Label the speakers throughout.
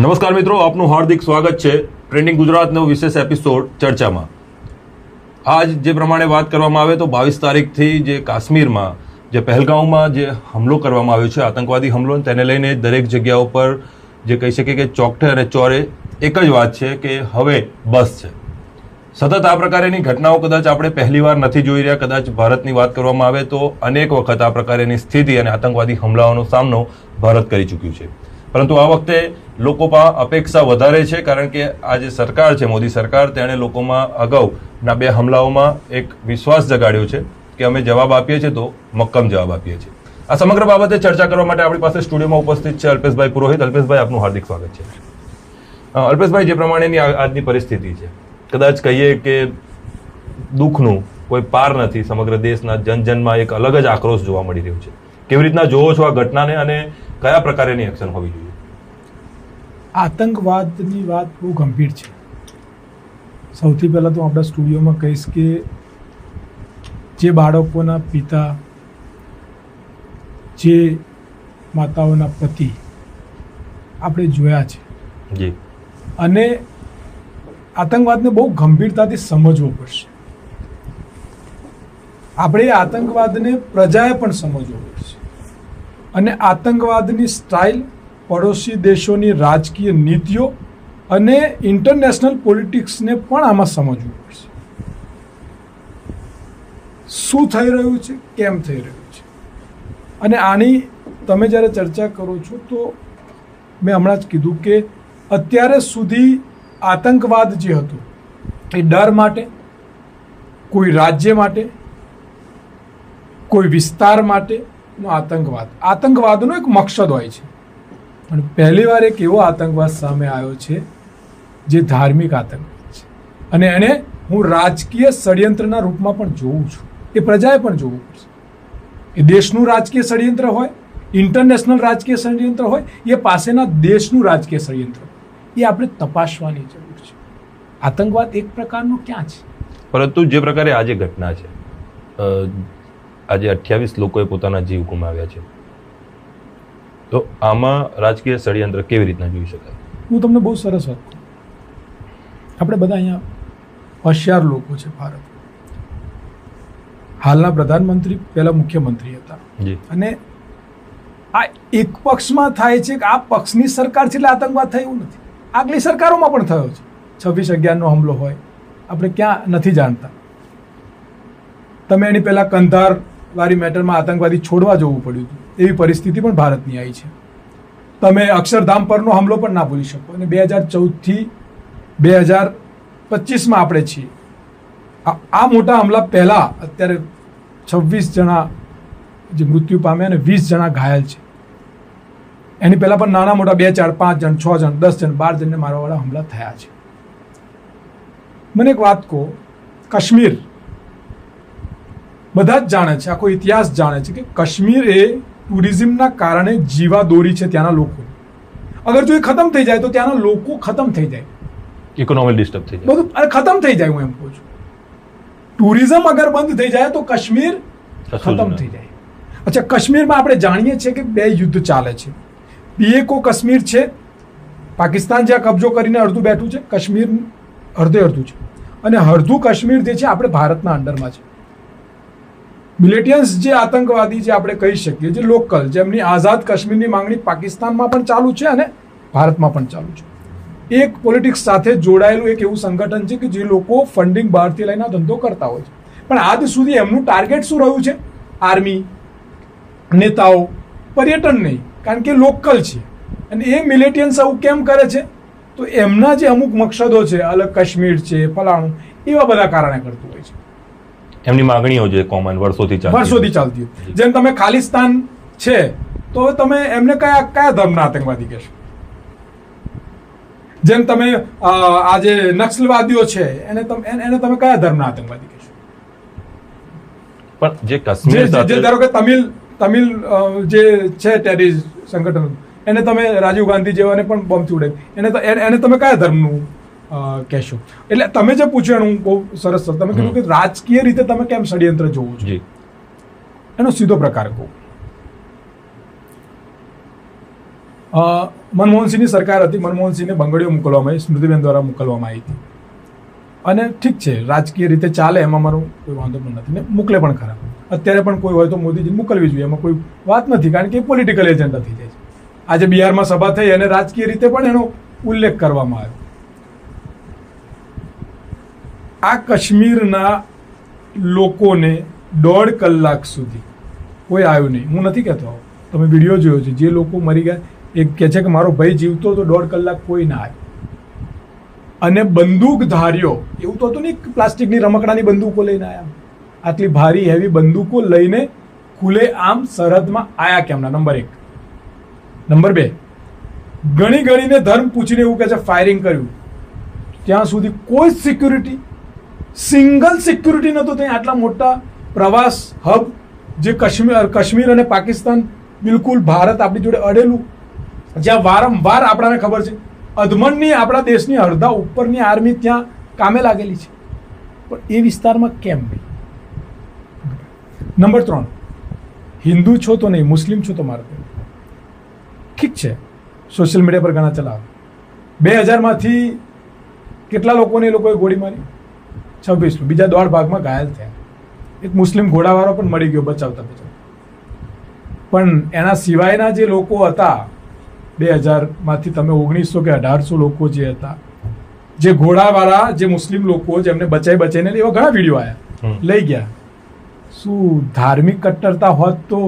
Speaker 1: નમસ્કાર મિત્રો, આપનું હાર્દિક સ્વાગત છે ટ્રેન્ડિંગ ગુજરાતનો વિશેષ એપિસોડ ચર્ચામાં. આજ જે પ્રમાણે વાત કરવામાં આવે તો 22 તારીખથી જે કાશ્મીરમાં જે પહેલગામમાં જે હુમલો કરવામાં આવ્યો છે, આતંકવાદી હુમલો, તેને લઈને દરેક જગ્યાઓ પર જે કહી શકીએ કે ચોકઠે અને ચોરે એક જ વાત છે કે હવે બસ છે. સતત આ પ્રકારની ઘટનાઓ કદાચ આપણે પહેલીવાર નથી જોઈ રહ્યા. કદાચ ભારતની વાત કરવામાં આવે તો અનેક વખત આ પ્રકારની સ્થિતિ અને આતંકવાદી હુમલાઓનો સામનો ભારત કરી ચૂક્યું છે. પરંતુ આ વખતે લોકોમાં અપેક્ષા વધારે છે, કારણ કે આ જે સરકાર છે, મોદી સરકાર, તેણે લોકોમાં અગાઉના 2 હુમલાઓમાં એક વિશ્વાસ જગાડ્યો છે કે અમે જવાબ આપીએ છીએ તો મક્કમ જવાબ આપીએ છીએ. આ સમગ્ર બાબતે ચર્ચા કરવા માટે આપણી પાસે સ્ટુડિયોમાં ઉપસ્થિત છે અલ્પેશભાઈ પુરોહિત. અલ્પેશભાઈ, આપનું હાર્દિક સ્વાગત છે. અલ્પેશભાઈ, જે પ્રમાણેની આજની પરિસ્થિતિ છે, કદાચ કહીએ કે દુઃખનું કોઈ પાર નથી. સમગ્ર દેશના જનજનમાં એક અલગ જ આક્રોશ જોવા મળી રહ્યો છે. કેવી રીતના જોવો છો આ ઘટનાને અને કયા પ્રકારની એક્શન હોવી જોઈએ?
Speaker 2: આતંકવાદની વાત બહુ ગંભીર છે. સૌથી પહેલાં તો આપણા સ્ટુડિયોમાં કહીશ કે જે બાળકોના પિતા, જે માતાઓના પતિ આપણે જોયા છે
Speaker 1: જી,
Speaker 2: અને આતંકવાદને બહુ ગંભીરતાથી સમજવો પડશે. આપણે આતંકવાદને પ્રજાએ પણ સમજવો પડશે. અને આતંકવાદની સ્ટાઇલ, પડોશી દેશોની રાજકીય નીતિઓ અને ઇન્ટરનેશનલ પોલિટિક્સને પણ આમાં સમજવું પડશે. શું થઈ રહ્યું છે, કેમ થઈ રહ્યું છે, અને આની તમે જ્યારે ચર્ચા કરો છો તો મેં હમણાં જ કીધું કે અત્યારે સુધી આતંકવાદ જે હતો એ ડર માટે, કોઈ રાજ્ય માટે, કોઈ વિસ્તાર માટેનો આતંકવાદનો એક મકસદ હોય છે. અને પહેલીવાર એક એવો આતંકવાદ સામે આવ્યો છે જે ધાર્મિક આતંકવાદ છે, અને એને હું રાજકીય ષડયંત્રના રૂપમાં પણ જોઉં છું. એ પ્રજાએ પણ જોવું પડશે. એ દેશનું રાજકીય ષડયંત્ર હોય, ઇન્ટરનેશનલ રાજકીય ષડયંત્ર હોય, એ પાસેના દેશનું રાજકીય ષડયંત્ર હોય, એ આપણે તપાસવાની જરૂર છે. આતંકવાદ એક પ્રકારનો ક્યાં છે?
Speaker 1: પરંતુ જે પ્રકારે આજે ઘટના છે, આજે 28 લોકોએ પોતાના જીવ ગુમાવ્યા છે, તો આમાં રાજકીય ષડયંત્ર કેવી રીતના જોઈ શકાય?
Speaker 2: હું તમને બહુ સરસ વાત કહું. આપણે બધા અહીંયા હોશિયાર લોકો છે. ભારત હાલના પ્રધાનમંત્રી પહેલા મુખ્યમંત્રી હતા, અને આ એક પક્ષમાં થાય છે કે આ પક્ષની સરકાર છે એટલે આતંકવાદ થયું નથી. આગલી સરકારોમાં પણ થયો છે. 26/11નો હુમલો હોય, આપણે ક્યાં નથી જાણતા. તમે એની પહેલા કંધાર વાળી મેટરમાં આતંકવાદી છોડવા જવું પડ્યું હતું. એવી પરિસ્થિતિ પણ ભારતની આવી છે. તમે અક્ષરધામ પરનો હુમલો પણ ના ભૂલી શકો. અને 2014થી 2025માં આપણે છીએ. આ મોટા હુમલા પહેલા અત્યારે 26 જણા જે મૃત્યુ પામ્યા અને 20 જણા ઘાયલ છે. એની પહેલા પણ નાના મોટા 2, 4, 5 જણ, 6 જણ, 10 જણ, 12 જણને મારવાવાળા હુમલા થયા છે. મને એક વાત કહો, કાશ્મીર બધા જ જાણે છે, આખો ઇતિહાસ જાણે છે કે કાશ્મીર એ ટુરિઝમના કારણે જીવાદોરી છે ત્યાંના લોકો. અગર જો એ ખતમ થઈ જાય તો ત્યાંના લોકો ખતમ થઈ જાય,
Speaker 1: ઇકોનોમી ડિસ્ટર્બ થઈ જાય,
Speaker 2: બધું ખતમ થઈ જાય. હું એમ કહું છું, ટુરિઝમ અગર બંધ થઈ જાય તો કાશ્મીર ખતમ થઈ જાય. અચ્છા, કાશ્મીરમાં આપણે જાણીએ છીએ કે 2 યુદ્ધ ચાલે છે. પીએકો કાશ્મીર છે, પાકિસ્તાન જ્યાં કબજો કરીને અડધું બેઠું છે, કાશ્મીર અડધું છે, અને અડધું કાશ્મીર જે છે આપણે ભારતના અંડરમાં છે. મિલિટિયન્સ જે આતંકવાદી જે આપણે કહી શકીએ, જે લોકલ, જેમની આઝાદ કાશ્મીરની માંગણી પાકિસ્તાનમાં પણ ચાલુ છે અને ભારતમાં પણ ચાલુ છે. એક પોલિટિક્સ સાથે જોડાયેલું એક એવું સંગઠન છે કે જે લોકો ફંડિંગ બહારથી લઈને ધંધો કરતા હોય છે. પણ આજ સુધી એમનું ટાર્ગેટ શું રહ્યું છે? આર્મી, નેતાઓ, પર્યટન નહીં, કારણ કે લોકલ છે. અને એ મિલિટિયન્સ આવું કેમ કરે છે? તો એમના જે અમુક મકસદો છે, અલગ કાશ્મીર છે, ફલાણું, એવા બધા કારણે કરતું હોય છે.
Speaker 1: એમની માંગણીઓ જે કોમન વર્ષોથી ચાલતી
Speaker 2: હોય. જેમ તમે ખાલિસ્તાન છે તો તમે એમને કયા ધર્મના આતંકવાદી કહેશો? જેમ તમે આ જે નક્સલવાદીઓ છે એને તમે કયા ધર્મના આતંકવાદી કહેશો?
Speaker 1: પણ જે કાશ્મીર
Speaker 2: જે ધારો કે તમિલ જે છે ટેરરિસ્ટ સંગઠન, એને તમે રાજીવ ગાંધી જેવાને પણ બોમ્બથી ઉડાવી, એને તમે કયા ધર્મનું કહેશો? એટલે તમે જે પૂછ્યું એનું બહુ સરસ. તમે કીધું કે રાજકીય રીતે તમે કેમ ષડયંત્ર જોવો છો, એનો સીધો પ્રકાર કહું. મનમોહનસિંહની સરકાર હતી, મનમોહનસિંહને બંગડીઓ મોકલવામાં આવી, સ્મૃતિબેન દ્વારા મોકલવામાં આવી હતી. અને ઠીક છે, રાજકીય રીતે ચાલે એમાં મારો કોઈ વાંધો પણ નથી ને મોકલે પણ ખરા. અત્યારે પણ કોઈ હોય તો મોદીજી મોકલવી જોઈએ, એમાં કોઈ વાત નથી, કારણ કે એ પોલિટિકલ એજન્ડા થઈ જાય છે. આજે બિહારમાં સભા થઈ અને રાજકીય રીતે પણ એનો ઉલ્લેખ કરવામાં આવ્યો. આ કાશ્મીરના લોકોને 1.5 કલાક સુધી કોઈ આવ્યું નહીં. હું નથી કહેતો, તમે વિડીયો જોયો છે, જે લોકો મરી ગયા એ કહે છે કે મારો ભાઈ જીવતો તો 1.5 કલાક કોઈ ના આવ્યું. અને બંદૂકધારીઓ, એવું તો હતું નહીં પ્લાસ્ટિકની રમકડાની બંદૂકો લઈને આવ્યા, આટલી ભારી હેવી બંદૂકો લઈને ખુલ્લે આમ સરહદમાં આયા કેમના? નંબર 1. નંબર 2, ગણી ગણીને ધર્મ પૂછીને એવું કહે છે ફાયરિંગ કર્યું. ત્યાં સુધી કોઈ સિક્યુરિટી, સિંગલ સિક્યુરિટી નહોતો. ત્યાં આટલા મોટા પ્રવાસ હબ, જે કાશ્મીર અને પાકિસ્તાન બિલકુલ ભારત આપણી જોડે અડેલું, જ્યાં વારંવાર આપણાને ખબર છે અધમણની આપણા દેશની અડધા ઉપરની આર્મી ત્યાં કામે લાગેલી છે, પણ એ વિસ્તારમાં કેમ નહીં? નંબર 3, હિન્દુ છો તો નહીં, મુસ્લિમ છો તો મારે ઠીક છે, સોશિયલ મીડિયા પર ઘણા ચલાવે. 2000માંથી કેટલા લોકોને એ લોકોએ ગોળી મારી? 26. બીજા 1.5 ભાગમાં ઘાયલ થયા. એક મુસ્લિમ ઘોડાવાળો પણ મળી ગયો બચાવતા. પણ એના સિવાયના જે લોકો હતા 2000માંથી તમે 1900 કે 1800 લોકો જે હતા, જે ઘોડાવાળા, જે મુસ્લિમ લોકો જેમને બચાઈને એવા ઘણા વિડીયો આવ્યા, લઈ ગયા. શું ધાર્મિક કટ્ટરતા હોત તો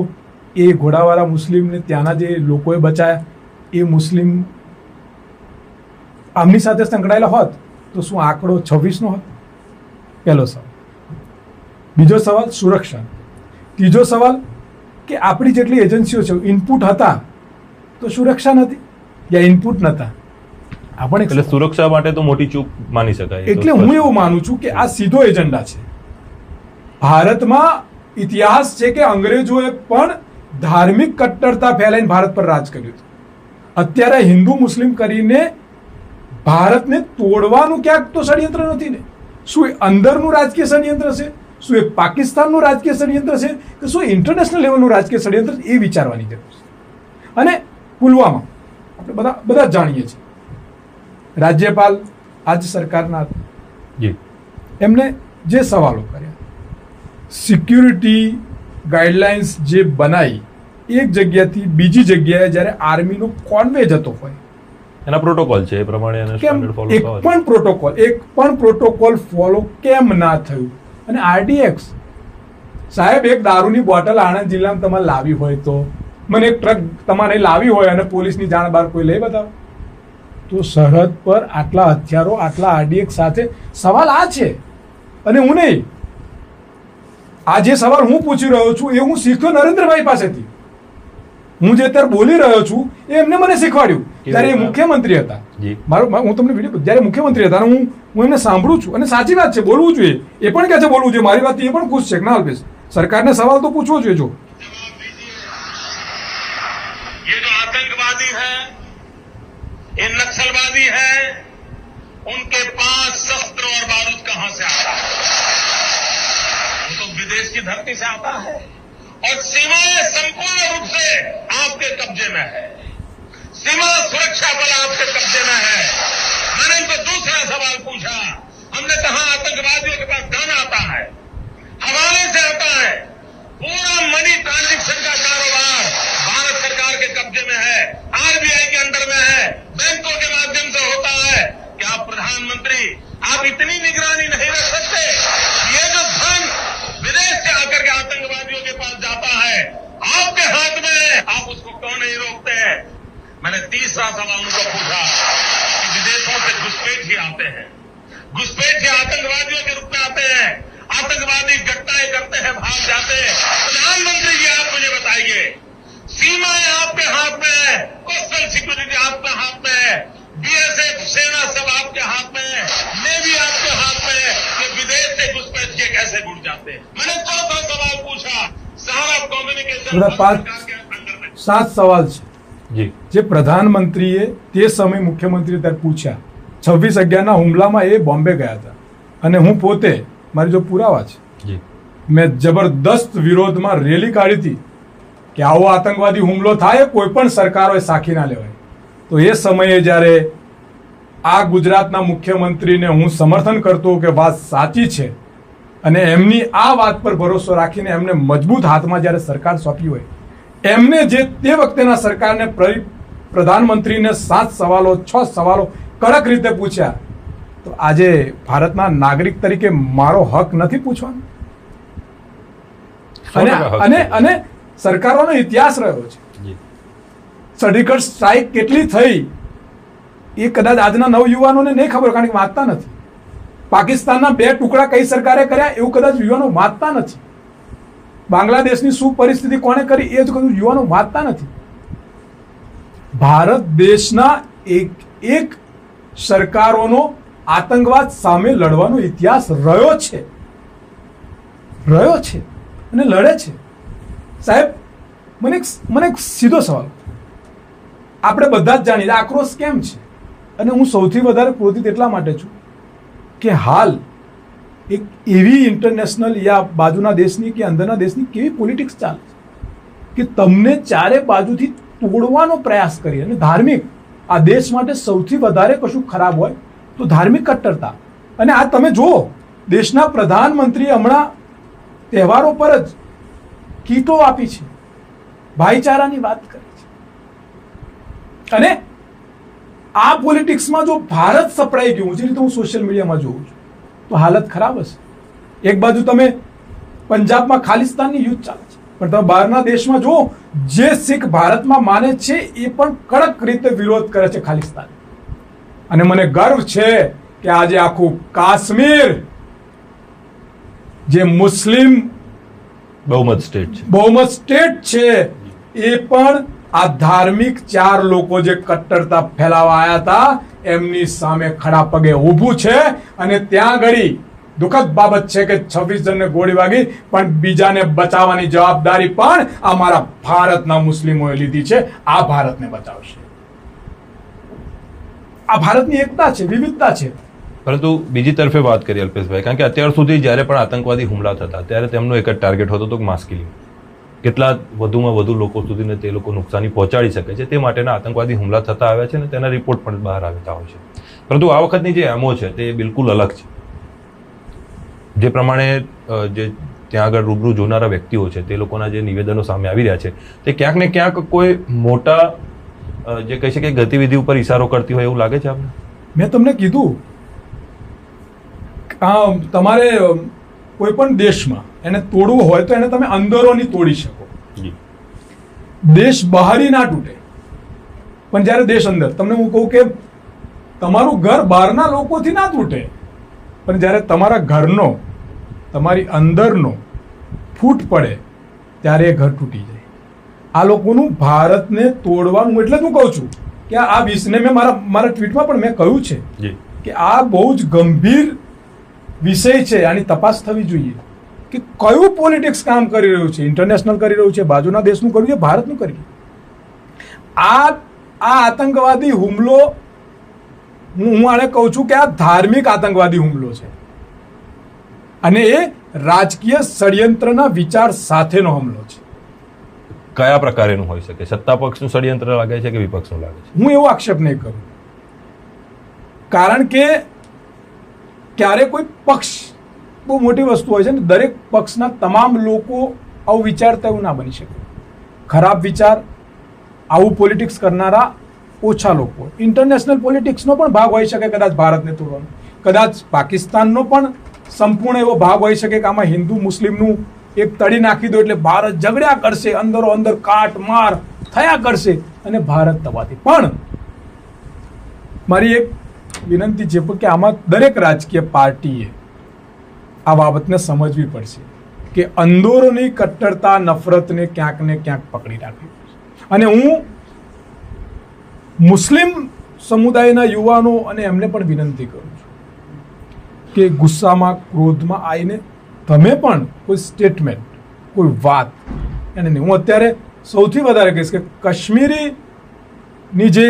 Speaker 2: એ ઘોડાવાળા મુસ્લિમને ત્યાંના જે લોકોએ બચાયા એ મુસ્લિમ આમની સાથે સંકળાયેલા હોત તો શું આંકડો 26નો હોત? પહેલો સવાલ. બીજો સવાલ, સુરક્ષા. ત્રીજો સવાલ કે આપણી જેટલી એજન્સીઓ છે, ઇનપુટ હતા તો સુરક્ષા નથી, યા ઇનપુટ નહોતા. આપણે
Speaker 1: એટલે સુરક્ષા માટે તો મોટી ચૂક માની શકાય.
Speaker 2: એટલે હું એવું માનું છું કે આ સીધો એજન્ડા છે. ભારતમાં ઇતિહાસ છે કે અંગ્રેજોએ પણ ધાર્મિક કટ્ટરતા ફેલાઈને ભારત પર રાજ કર્યું હતું. અત્યારે હિન્દુ મુસ્લિમ કરીને ભારતને તોડવાનું ક્યાંક તો ષડયંત્ર નથી ને? શું એ અંદરનું રાજકીય ષડયંત્ર છે? શું એ પાકિસ્તાનનું રાજકીય ષડયંત્ર છે કે શું ઇન્ટરનેશનલ લેવલનું રાજકીય ષડયંત્ર? એ વિચારવાની જરૂર છે. અને પુલવામા આપણે બધા જ જાણીએ છીએ, રાજ્યપાલ આજ સરકારના એમને જે સવાલો કર્યા, સિક્યુરિટી ગાઈડલાઇન્સ જે બનાવી, એક જગ્યાથી બીજી જગ્યાએ જ્યારે આર્મીનો કોન્વે જતો હોય,
Speaker 1: એના પ્રોટોકોલ છે એ પ્રમાણે
Speaker 2: એક પણ પ્રોટોકોલ ફોલો કેમ ના થયું? અને આરડીએક્સ સાહેબ, એક દારૂની બોટલ આણંદ જિલ્લામાં તમારે લાવી હોય તો, મને એક ટ્રક તમારે લાવી હોય અને પોલીસની જાણ બહાર કોઈ લઈ બતાવો તો સરહદ પર આટલા હથિયારો, આટલા આરડીએક્સ સાથે સવાલ આ છે. અને હું નહીં, આ જે સવાલ હું પૂછી રહ્યો છું એ હું શીખ્યો નરેન્દ્રભાઈ પાસેથી. હું જે અત્યારે બોલી રહ્યો છું એ એમને મને શીખવાડ્યું જ્યારે એ મુખ્યમંત્રી હતા. હું તમને વિડીયો, જ્યારે મુખ્યમંત્રી હતા હું એમને સાંભળું છું અને સાચી વાત છે, બોલવું જોઈએ. એ પણ કહે છે બોલવું જોઈએ, મારી વાત એ પણ ખુશ છે કે ના અલ્પેશ, સરકારને સવાલ તો પૂછવો જોઈએ. જો
Speaker 3: ये जो आतंकवादी हैं, ये नक्सलवादी हैं, उनके पास शस्त्र और बारूद कहां से आता है? वो तो विदेश की धरती से आता है और सीमाएं संपूर्ण रूप से आपके कब्जे में है. सीमा सुरक्षा बल आपके कब्जे में है. मैंने इनको दूसरा सवाल पूछा, हमने कहा आतंकवादियों के पास धन आता है, हवाले से आता है, पूरा मनी ट्रांजैक्शन का कारोबार भारत सरकार के कब्जे में है, आरबीआई के अंडर में है, बैंकों के माध्यम से होता है. क्या प्रधानमंत्री आप इतनी निगरानी नहीं रख सकते? ये जो धन विदेश से आकर के आतंकवादियों के पास जाता है, आपके हाथ में है, आप उसको क्यों नहीं रोकते हैं? मैंने तीसरा सवाल उनको पूछा कि विदेशों से घुसपैठ आते हैं, घुसपैठ आतंकवादियों के रूप में आते हैं, आतंकवादी घटनाएं करते हैं, भाग जाते हैं. प्रधानमंत्री जी आप मुझे बताइए, सीमाएं आपके हाथ में है, कोस्टल सिक्योरिटी आपके हाथ में है, बीएसएफ सेना सब आपके हाथ में है, नेवी आपके हाथ में है, कि विदेश से घुसपैठ के कैसे घुट जाते हैं? मैंने चौथा सवाल पूछा, सारा कम्युनिकेशन
Speaker 2: 7 સવાલ છે જે પ્રધાનમંત્રીએ તે સમય મુખ્યમંત્રી ત્યારે પૂછ્યા. 26/11ના હુમલામાં એ બોમ્બે ગયા હતા અને હું પોતે, મારી જો પુરાવા છે, મેં જબરદસ્ત વિરોધમાં રેલી કાઢી હતી કે આવો આતંકવાદી હુમલો થાય કોઈ પણ સરકારોએ સાખી ના લેવાય. તો એ સમયે જ્યારે આ ગુજરાતના મુખ્યમંત્રીને હું સમર્થન કરતો કે વાત સાચી છે અને એમની આ વાત પર ભરોસો રાખીને એમને મજબૂત હાથમાં જ્યારે સરકાર સોંપી હોય, એમને જે તે વખતેના સરકારને પ્રધાનમંત્રીને 7 સવાલો 6 સવાલો કડક રીતે પૂછ્યા, તો આજે ભારતના નાગરિક તરીકે મારો હક નથી પૂછવાનો? અને અને સરકારોનો ઇતિહાસ રહ્યો છે. સર્જિકલ સ્ટ્રાઇક કેટલી થઈ એ કદાચ આજના નવયુવાનોને નહીં ખબર, કારણ કે વાંચતા નથી. પાકિસ્તાનના 2 ટુકડા કઈ સરકારે કર્યા એવું કદાચ યુવાનો વાંચતા નથી. બાંગ્લાદેશની શું પરિસ્થિતિ કોણે કરી એ જ કદાચ યુવાનો વાંચતા નથી. ભારત દેશના એક સરકારોનો આતંકવાદ સામે લડવાનો ઇતિહાસ રહ્યો છે અને લડે છે. સાહેબ, મને એક સીધો સવાલ, આપણે બધા જ જાણીએ આક્રોશ કેમ છે, અને હું સૌથી વધારે ક્રોધિત એટલા માટે છું કે હાલ એક એવી ઇન્ટરનેશનલ યા બાજુના દેશની કે અંદરના દેશની કેવી પોલિટિક્સ ચાલે છે કે તમને ચારે બાજુથી તોડવાનો પ્રયાસ કરી. અને ધાર્મિક, આ દેશ માટે સૌથી વધારે કશું ખરાબ હોય તો ધાર્મિક કટ્ટરતા. અને આ તમે જુઓ, દેશના પ્રધાનમંત્રીએ હમણાં તહેવારો પર જ કીટો આપી છે, ભાઈચારાની વાત કરી છે. અને આ પોલિટિક્સમાં જો ભારત સપડાઈ ગયું, જે રીતે હું સોશિયલ મીડિયામાં જોઉં છું, તો હાલત ખરાબ હશે. એક બાજુ તમે પંજાબમાં ખાલિસ્તાનની યુદ્ધ ચાલે છે, પણ તમે બહારના દેશમાં જો, જે શીખ ભારતમાં માને છે એ પણ કડક રીતે વિરોધ કરે છે ખાલિસ્તાન. અને મને ગર્વ છે કે આજે આખું કાશ્મીર, જે મુસ્લિમ
Speaker 1: બહુમત સ્ટેટ
Speaker 2: છે, એ પણ આ ધાર્મિક 4 લોકો જે કટ્ટરતા ફેલાવા આવ્યા હતા એમની સામે ખડા પગે ઊભું છે. અને ત્યાં ઘડી દુઃખદ બાબત છે કે 26 જણને ગોળી વાગી, પણ બીજાને બચાવવાની જવાબદારી પણ અમારા ભારતના મુસ્લિમોએ લીધી છે. આ ભારતને બચાવશે. આ ભારતની એકતા છે, વિવિધતા છે.
Speaker 1: પરંતુ બીજી તરફે વાત કરીએ અલ્પેશભાઈ, કારણ કે અત્યાર સુધી જ્યારે પણ આતંકવાદી હુમલા થતા ત્યારે તેમનો એક જ ટાર્ગેટ હોતો હતો કે માસ કિલિંગ, કેટલા વધુમાં વધુ લોકો સુધીને તે લોકો નુકસાની પહોંચાડી શકે છે તે માટેના આતંકવાદી હુમલા થતા આવ્યા છે અને તેના રિપોર્ટ પણ બહાર આવતા હોય છે. પરંતુ આ વખતની જે એમઓ છે તે બિલકુલ અલગ છે. જે પ્રમાણે જે ત્યાં આગળ રૂબરૂ જોનારા વ્યક્તિઓ છે તે લોકોના જે નિવેદનો સામે આવી રહ્યા છે તે ક્યાંક ને ક્યાંક કોઈ મોટા જે કહી શકે ગતિવિધિ ઉપર ઇશારો કરતી હોય એવું લાગે છે આપને?
Speaker 2: મેં તમને કીધું, તમારે કોઈ પણ દેશમાં એને તોડવું હોય તો એને તમે અંદરોની તોડી શકો. દેશ બહારી ના તૂટે, પણ જ્યારે દેશ અંદર, તમને હું કહું કે તમારું ઘર બહારના લોકોથી ના તૂટે, પણ જ્યારે તમારા ઘરનો, તમારી અંદરનો ફૂટ પડે ત્યારે એ ઘર તૂટી જાય. આ લોકોનું ભારતને તોડવાનું, એટલે જ હું કહું છું કે આ વિષયને મેં મારા ટ્વીટમાં પણ મેં કહ્યું છે કે આ બહુ જ ગંભીર વિષય છે. આની તપાસ થવી જોઈએ કે કયું પોલિટિક્સ કામ કરી રહ્યું છે, ઇન્ટરનેશનલ કરી રહ્યું છે, બાજુના દેશનું કર્યું છે, ભારતનું કર્યું. આ આતંકવાદી હુમલો, હું આને કહું છું કે આ ધાર્મિક આતંકવાદી હુમલો છે અને એ રાજકીય ષડયંત્રના વિચાર સાથેનો હુમલો છે.
Speaker 1: કયા પ્રકારેનું હોઈ શકે? સત્તા પક્ષનું ષડયંત્ર લાગે છે કે વિપક્ષનું લાગે છે?
Speaker 2: હું એવો આક્ષેપ નહીં કરું, કારણ કે ક્યારે કોઈ પક્ષ, બહુ મોટી વસ્તુ હોય છે ને, દરેક પક્ષના તમામ લોકો આવું વિચારતા એવું ના બની શકે. ખરાબ વિચાર, આવું પોલિટિક્સ કરનારા ઓછા લોકો. ઇન્ટરનેશનલ પોલિટિક્સનો પણ ભાગ હોઈ શકે કદાચ ભારતને તોડવાનો, કદાચ પાકિસ્તાનનો પણ સંપૂર્ણ એવો ભાગ હોઈ શકે કે આમાં હિન્દુ મુસ્લિમનું એક તડી નાખી દો એટલે ભારત ઝઘડ્યા કરશે, અંદરો અંદર કાટ માર થયા કરશે અને ભારત તબાહી. પણ મારી એક વિનંતી છે કે આમાં દરેક રાજકીય પાર્ટીએ આ બાબતને સમજવી પડશે કે અંદરોની કટ્ટરતા, નફરતને ક્યાંક ને ક્યાંક પકડી રાખવી પડશે. અને હું મુસ્લિમ સમુદાયના યુવાનો અને એમને પણ વિનંતી કરું છું કે ગુસ્સામાં, ક્રોધમાં આવીને તમે પણ કોઈ સ્ટેટમેન્ટ, કોઈ વાત એને નહીં. હું અત્યારે સૌથી વધારે કહીશ કે કાશ્મીરીની જે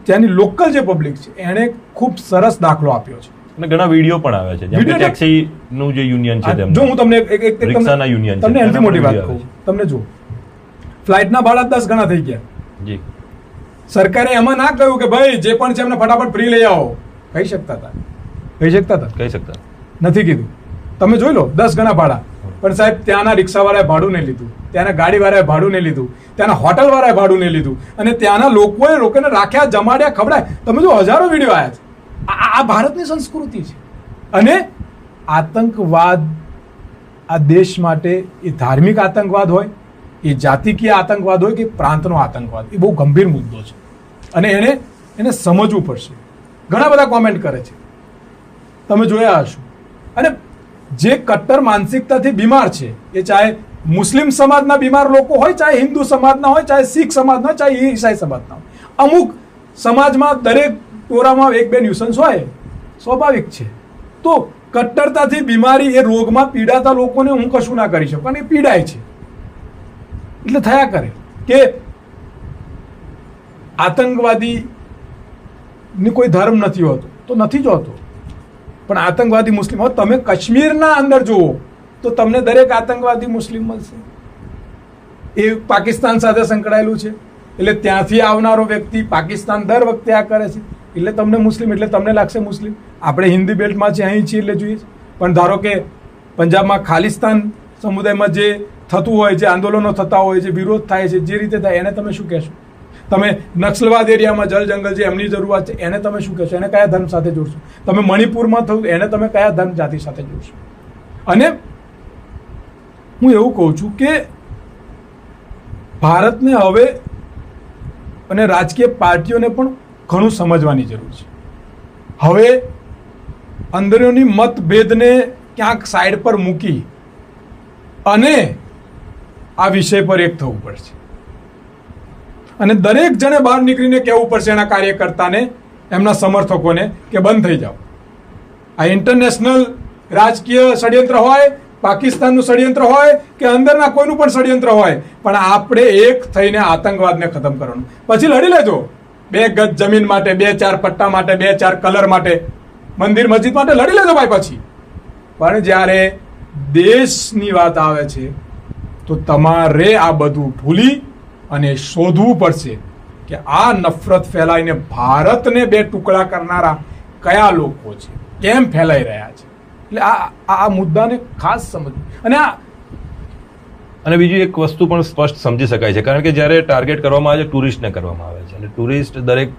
Speaker 2: ત્યાંની લોકલ જે પબ્લિક છે એણે ખૂબ સરસ દાખલો આપ્યો છે.
Speaker 1: અને ઘણા વિડીયો પણ આવ્યા છે, જેમ કે ટેક્સીનું જે યુનિયન છે તેમનું.
Speaker 2: જો હું તમને એક
Speaker 1: રિક્ષાના યુનિયન છે,
Speaker 2: તમને એનાથી મોટી વાત કહું. તમને જો ફ્લાઇટના ભાડા 10 ગણા થઈ ગયા.
Speaker 1: જી.
Speaker 2: સરકારે એમાં ના કહ્યું કે ભાઈ જે પણ છે એમને ફટાફટ ફ્રી લઈ આવો. કહી શકતા હતા?
Speaker 1: કહી શકતા
Speaker 2: નથી કીધું. તમે જોઈ લો 10 ગણા ભાડા. પણ સાહેબ ત્યાંના રિક્ષાવાળાએ ભાડું નહીં લીધું, ત્યાંના ગાડીવાળાએ ભાડું નહીં લીધું, ત્યાંના હોટલવાળાએ ભાડું નહીં લીધું, અને ત્યાંના લોકોને રાખ્યા, જમાડ્યા, ખવડાય. તમે જો હજારો વિડીયો આવ્યા છે. આ ભારતની સંસ્કૃતિ છે. અને આતંકવાદ આ દેશ માટે એ ધાર્મિક આતંકવાદ હોય, એ જાતિકીય આતંકવાદ હોય કે પ્રાંતનો આતંકવાદ, એ બહુ ગંભીર મુદ્દો છે. અને એને સમજવું પડશે. ઘણા બધા કોમેન્ટ કરે છે, તમે જોયા હશો. અને જે કટ્ટર માનસિકતાથી બીમાર છે, એ ચાહે મુસ્લિમ સમાજના બીમાર લોકો હોય, ચાહે હિન્દુ સમાજના હોય, ચાહે શીખ સમાજના હોય, ચાહે ઈસાઈ સમાજના હોય. અમુક સમાજમાં દરેક ટોળામાં 1-2 ન્યુસન્સ હોય, સ્વાભાવિક છે. તો કટ્ટરતાથી બીમારી, એ રોગમાં પીડાતા લોકોને હું કશું ના કરી શકું, અને એ પીડાય છે. એટલે થયા કરે કે આતંકવાદીની કોઈ ધર્મ નથી હોતો, તો નથી જ હોતો. પણ આતંકવાદી મુસ્લિમ હોય, તમે કાશ્મીરના અંદર જુઓ તો તમને દરેક આતંકવાદી મુસ્લિમ મળશે. એ પાકિસ્તાન સાથે સંકળાયેલું છે, એટલે ત્યાંથી આવનારો વ્યક્તિ પાકિસ્તાન દર વખતે આ કરે છે, એટલે તમને મુસ્લિમ, એટલે તમને લાગશે મુસ્લિમ. આપણે હિન્દી બેલ્ટમાં છે, અહીં છીએ એટલે જોઈએ. પણ ધારો કે પંજાબમાં ખાલિસ્તાન સમુદાયમાં જે થતું હોય, જે આંદોલનો થતા હોય, જે વિરોધ થાય છે, જે રીતે થાય, એને તમે શું કહેશો? તમે નક્સલવાદ એરિયામાં જળ જંગલ જે એમની જરૂરિયાત છે, એને તમે શું કહેશો? એને કયા ધર્મ સાથે જોડશો? તમે મણિપુરમાં થયું, એને તમે કયા ધર્મ જાતિ સાથે જોડશો? અને હું એવું કહું છું કે ભારતને હવે અને રાજકીય પાર્ટીઓને પણ ઘણું સમજવાની જરૂર છે. હવે અંદરોની મતભેદને ક્યાંક સાઈડ પર મૂકી અને આ વિષય પર એક થવું પડશે. અને દરેક જણે બહાર નીકળીને કહેવું પડશે એના કાર્યકર્તાને, એમના સમર્થકોને, કે બંધ થઈ જાઓ. આ ઇન્ટરનેશનલ રાજકીય ષડયંત્ર હોય, પાકિસ્તાનનું ષડયંત્ર હોય કે અંદરના કોઈનું પણ ષડયંત્ર હોય, પણ આપણે એક થઈને આતંકવાદને ખતમ કરવાનું. પછી લડી લેજો 2 ગજ જમીન માટે, 2-4 પટ્ટા માટે, 2-4 કલર માટે, મંદિર મસ્જિદ માટે લડી લેજો ભાઈ. પછી પણ જ્યારે દેશની વાત આવે છે તો તમારે આ બધું ભૂલી અને શોધવું પડશે કે આ નફરત ફેલાઈને ભારતને 2 ટુકડા કરનારા કયા લોકો છે, કેમ ફેલાઈ રહ્યા છે. એટલે આ મુદ્દાને ખાસ સમજવું.
Speaker 1: અને બીજી એક વસ્તુ પણ સ્પષ્ટ સમજી શકાય છે, કારણ કે જ્યારે ટાર્ગેટ કરવામાં આવે છે, ટુરિસ્ટને કરવામાં આવે છે, અને ટુરિસ્ટ દરેક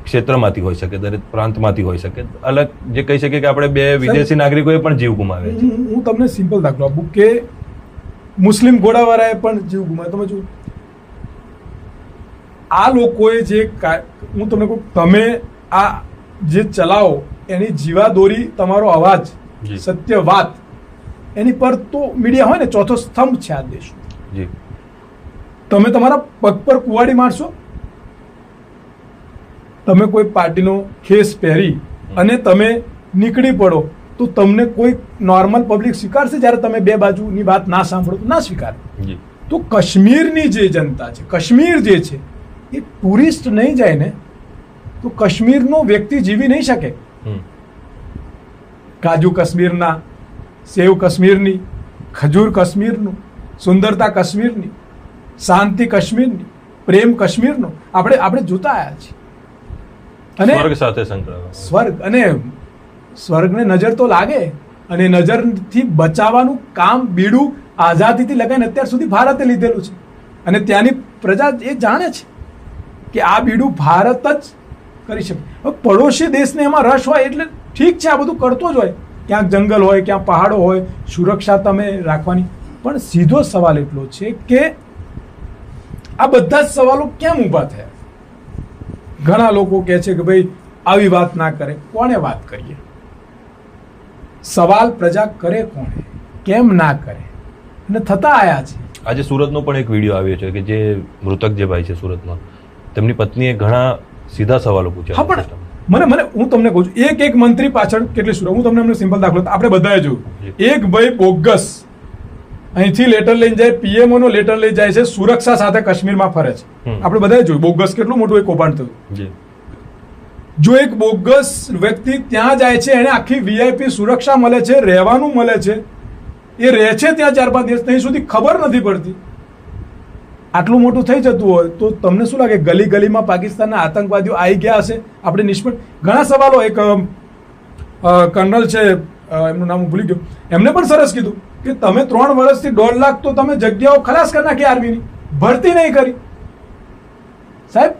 Speaker 1: ક્ષેત્રમાંથી હોઈ શકે, દરેક પ્રાંતમાંથી હોઈ શકે, અલગ જે કહી શકીએ કે આપણે 2 વિદેશી નાગરિકોએ પણ જીવ ગુમાવ્યા છે.
Speaker 2: હું તમને સિમ્પલ દાખલો આપું કે મુસ્લિમ ઘોડાવાળાએ પણ જીવ ગુમાવ્યો. તમે જુઓ, આ લોકોએ જે, હું તમને કહું, તમે આ જે ચલાવો એની જીવાદોરી, તમારો અવાજ, સત્ય વાત, એની પર તો મીડિયા હોય ને, ચોથો સ્તંભ છે આ દેશ. તમે તમારા પગ પર કુવાડી મારશો, તમે કોઈ પાર્ટીનો ખેસ પહેરી અને તમે નીકળી પડો, તો તમને કોઈ નોર્મલ પબ્લિક સ્વીકારશે? જ્યારે તમે 2 બાજુની વાત ના સાંભળો તો ના સ્વીકારે. તો કાશ્મીરની જે જનતા છે, કાશ્મીર જે છે, એ ટુરિસ્ટ નહીં જાય ને તો કાશ્મીરનો વ્યક્તિ જીવી નહીં શકે. કાજુ કાશ્મીરના, સેવ કાશ્મીરની, ખજૂર કાશ્મીરનું, સુંદરતા કાશ્મીરની, શાંતિ કાશ્મીરની, પ્રેમ કાશ્મીરનો આપણે જોતા આવ્યા છીએ. અને
Speaker 1: સ્વર્ગ સાથે સંકળાયેલો
Speaker 2: સ્વર્ગ, અને સ્વર્ગને નજર તો લાગે, અને નજરથી બચાવવાનું કામ બીડું આઝાદીથી લગાવીને અત્યાર સુધી ભારતે લીધેલું છે. અને ત્યાંની પ્રજા એ જાણે છે કે આ બીડું ભારત જ કરી શકે. હવે પડોશી દેશને એમાં રસ હોય એટલે ઠીક છે, આ બધું કરતો જ હોય. ક્યાંક જંગલ હોય, ક્યાં પહાડો હોય, સુરક્ષા તમે રાખવાની. પણ સીધો સવાલ એટલો છે કે આ બધા જ સવાલો કેમ ઊભા થયા? ઘણા લોકો કહે છે કે ભાઈ આવી વાત ના કરે. કોણે વાત કરીએ? સવાલ પ્રજા કરે કોણે? કેમ ના કરે? અને થતા આયા છે.
Speaker 1: આજે સુરતનો પણ એક વિડીયો આવ્યો છે કે જે મૃતક જે ભાઈ છે સુરતમાં, તેમની પત્નીએ ઘણા સીધા સવાલો પૂછ્યા.
Speaker 2: હા, પણ મને હું તમને કહું છું, એક મંત્રી પાછળ કેટલી સુરત. હું તમને સિમ્પલ દાખલો આપણે બધાએ જોયું. એક ભાઈ બોગસ અહીંથી લેટર લઈને જાય, પીએમઓ નો લેટર લઈ જાય છે, સુરક્ષા સાથે કાશ્મીરમાં ફરે છે. આપણે બધાએ જોયું બોગસ કેટલું મોટું એક કૌભાંડ થયું. જો એક બોગસ વ્યક્તિ ત્યાં જાય છે, એને આખી વીઆઈપી સુરક્ષા મળે છે, રહેવાનું મળે છે, એ રહે છે ત્યાં 4-5 દિવસ, ત્યાં સુધી ખબર નથી પડતી. આટલું મોટું થઈ જતું હોય તો તમને શું લાગે ગલી ગલીમાં પાકિસ્તાનના આતંકવાદીઓ આવી ગયા હશે? આપણે નિષ્ફળ ઘણા સવાલો. એક કર્નલ છે, એમનું નામ ભૂલી ગયો, એમને પણ સરસ કીધું કે તમે 3 વર્ષથી 1.5 લાખ તો તમે જગ્યાઓ ખલાસ કરી નાખી, આર્મીની ભરતી નહીં કરી. સાહેબ,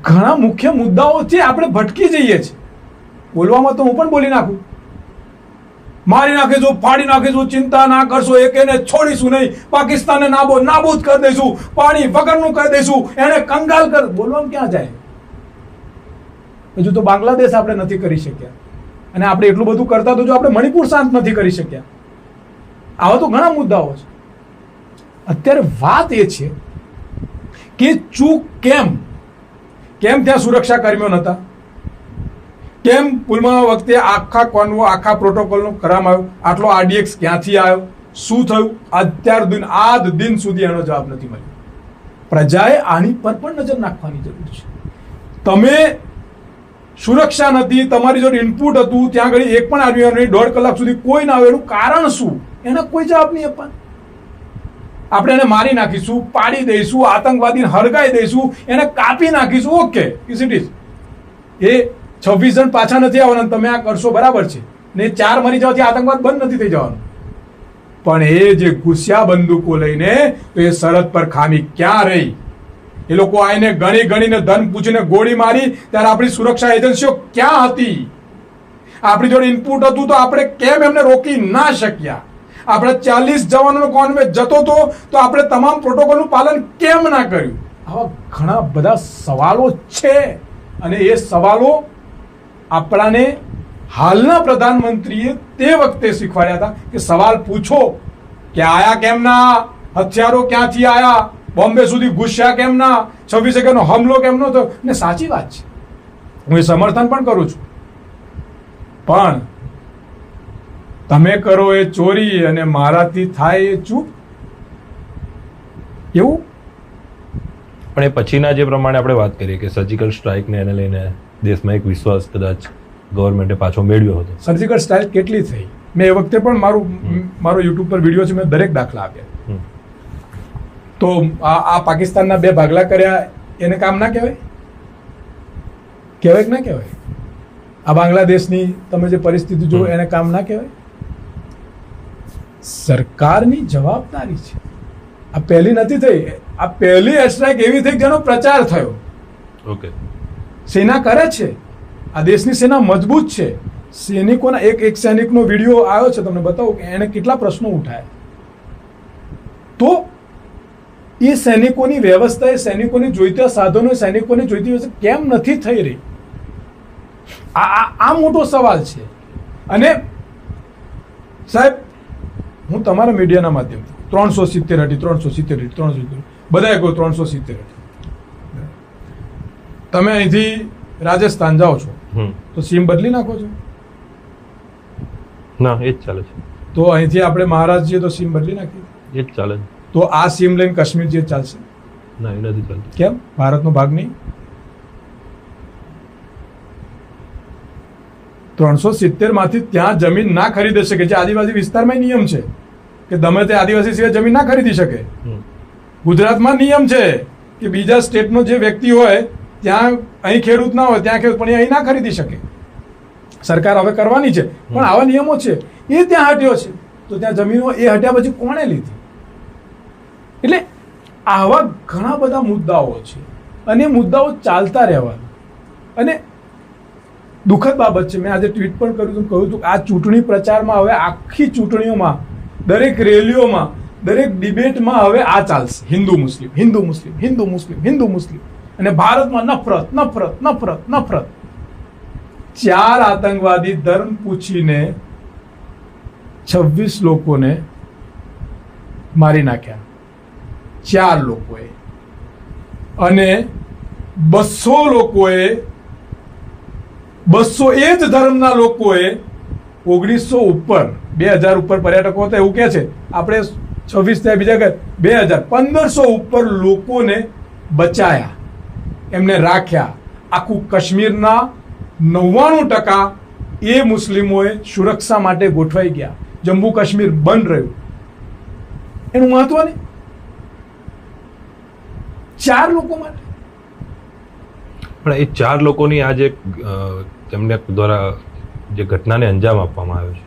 Speaker 2: ઘણા મુખ્ય મુદ્દાઓ છે, આપણે ભટકી જઈએ છીએ. બોલવામાં તો હું પણ બોલી નાખું, મારી નાખીશું, ફાડી નાખીશું, ચિંતા ના કરશો, એકેને છોડીશું નહીં, પાકિસ્તાનને નાબૂદ કરી દઈશું, પાણી વગરનું કરી દઈશું, એને કંગાલ કર. બોલવામાં ક્યાં જાય? હજુ તો બાંગ્લાદેશ આપણે નથી કરી શક્યા, અને આપણે એટલું બધું કરતા તો જો આપણે મણિપુર શાંત નથી કરી શક્યા. આવા તો ઘણા મુદ્દાઓ છે. અત્યારે વાત એ છે કે ચૂક કેમ ત્યાં સુરક્ષા કર્મીઓ નહોતા? કેમ પુલવામા વખતે આખા કોન્વો, આખા પ્રોટોકોલનો કરવામાં આવ્યો? આટલો RDX ક્યાંથી આવ્યો? શું થયું? આજ દિન સુધી એનો જવાબ નથી મળ્યો. પ્રજાએ આની પર પણ નજર નાખવાની જરૂર છે. તમે સુરક્ષા નથી, તમારી જોડે ઇનપુટ હતું, ત્યાં આગળ એક પણ આર્મી નહીં, 1.5 કલાક સુધી કોઈ ના આવે, એનું કારણ શું? એનો કોઈ જવાબ નહીં આપવાનો. આપણે એને મારી નાખીશું, પાડી દઈશું, આતંકવાદીને હળગાઈ દઈશું, એને કાપી નાખીશું. Okay, is it is. એ 26 જણ પાછા નથી આવવાના, તમે આ કરશો બરાબર છે ને, 4 મરી જવાથી આતંકવાદ બંધ નથી થઈ જવાનું. પણ એ જે ઘુસ્યા બંદૂકો લઈને, તો એ સરહદ પર ખામી ક્યાં રહી? એ લોકો આઈને ગણીને ધન પૂછીને ગોળી મારી, ત્યારે આપણી સુરક્ષા એજન્સીઓ ક્યાં હતી? આપણી જોડે ઇનપુટ હતું તો આપણે કેમ એમને રોકી ના શક્યા? આપણે 40 જવાનોનો કોન્વે જતો હતો તો આપણે તમામ પ્રોટોકોલનું પાલન કેમ ના કર્યું? આવા ઘણા બધા સવાલો છે, અને એ સવાલો આપણાને હાલના પ્રધાનમંત્રીએ તે વખતે શીખવાડ્યા હતા કે સવાલ પૂછો કે આયા કેમ ના, હથિયારો ક્યાંથી આયા, બોમ્બે સુધી ઘૂસ્યા કેમ ના, 26 એકરનો હમલો કેમ નો થયો? ને સાચી વાત છે, હું એ સમર્થન પણ કરું છું. પણ તમે કરો એ ચોરી અને મારાથી થાય એ ચૂપ, એવું.
Speaker 1: પણ એ પછીના જે પ્રમાણે આપણે વાત કરીએ કે સર્જિકલ સ્ટ્રાઇકને એને લઈને દેશમાં એક વિશ્વાસ કદાચ ગવર્મેન્ટે પાછો મેળવ્યો હતો.
Speaker 2: સર્જિકલ સ્ટ્રાઇક કેટલી થઈ? મેં એ વખતે પણ મારો યુટ્યુબ પર વિડીયો છે, મેં દરેક દાખલા આપ્યા. તો આ પાકિસ્તાનના 2 ભાગલા કર્યા, એને કામ ના કહેવાય? કહેવાય કે ના કહેવાય? આ બાંગ્લાદેશની તમે જે પરિસ્થિતિ જુઓ, એને કામ ના કહેવાય? સરકારની જવાબદારી છે. આ પહેલી નથી થઈ, આ પહેલી એર સ્ટ્રાઇક એવી થઈ જેનો પ્રચાર થયો.
Speaker 1: ઓકે,
Speaker 2: સેના કરે છે, આ દેશની સેના મજબૂત છે. સૈનિકોના એક સૈનિકનો વિડીયો આવ્યો છે, તમને બતાવું કે એને કેટલા પ્રશ્નો ઉઠાયા. તો એ સૈનિકોની વ્યવસ્થા, એ સૈનિકોની જોઈતા સાધનો, સૈનિકોની જોઈતી વ્યવસ્થા કેમ નથી થઈ રહી? આ મોટો સવાલ છે. અને સાહેબ, હું તમારા મીડિયાના માધ્યમથી 370 બધાએ કહો 370. તમે અહીંથી રાજસ્થાન જાઓ છો તો સીમ બદલી નાખો છો?
Speaker 1: ના, એ જ ચાલે છે.
Speaker 2: તો અહીંથી આપણે મહારાષ્ટ્ર જઈએ તો સીમ બદલી નાખીએ?
Speaker 1: એ જ ચાલે છે.
Speaker 2: તો આ સીમ લઈને કાશ્મીર જે ચાલશે?
Speaker 1: ના, એ નથી ચાલતું.
Speaker 2: કેમ? ભારતનો ભાગ નહીં? 370 માંથી ત્યાં જમીન ના ખરીદી શકે છે. આદિવાસી વિસ્તારમાં નિયમ છે કે ગમે તે આદિવાસી સિવાય જમીન ના ખરીદી શકે. ગુજરાતમાં નિયમ છે કે બીજા સ્ટેટનો જે વ્યક્તિ હોય ત્યાં, અહીં ખેડૂત ના હોય ત્યાં ખેડૂત, પણ અહીં ના ખરીદી શકે. સરકાર હવે કરવાની છે, પણ આવા નિયમો છે. એ ત્યાં હટ્યો છે, તો ત્યાં જમીનો એ હટ્યા પછી કોણે લીધી? એટલે આવા ઘણા બધા મુદ્દાઓ છે, અને મુદ્દાઓ ચાલતા રહેવાના. અને દુઃખદ બાબત છે, મેં આજે ટ્વીટ પણ કર્યું હતું, કહ્યું હતું કે આ ચૂંટણી પ્રચારમાં હવે આખી ચૂંટણીઓમાં, દરેક રેલીઓમાં, દરેક ડિબેટમાં હવે આ ચાલશે: હિન્દુ મુસ્લિમ, હિન્દુ મુસ્લિમ, હિન્દુ મુસ્લિમ, હિન્દુ મુસ્લિમ. અને ભારતમાં નફરત, નફરત, નફરત, નફરત. 4 આતંકવાદી ધર્મ પૂછીને 26 લોકોને મારી નાખ્યા, 4 લોકોએ. અને 200 લોકોએ, 200 એ જ ધર્મના લોકોએ 1900 ઉપર, 2000 ઉપર પર્યટકો હતા એવું કહે છે, આપણે 26 થયા, બીજા કહે 2000, 1500 ઉપર લોકોને બચાયા, એમને રાખ્યા. આખું કાશ્મીરના 99% એ મુસ્લિમોએ સુરક્ષા માટે ગોઠવાઈ ગયા. જમ્મુ કાશ્મીર બંધ રહ્યું. એનું મહત્વ નહીં. 4 લોકો માટે.
Speaker 1: પણ એ 4 લોકોની આજે તેમને દ્વારા જે ઘટનાને અંજામ આપવામાં આવ્યો છે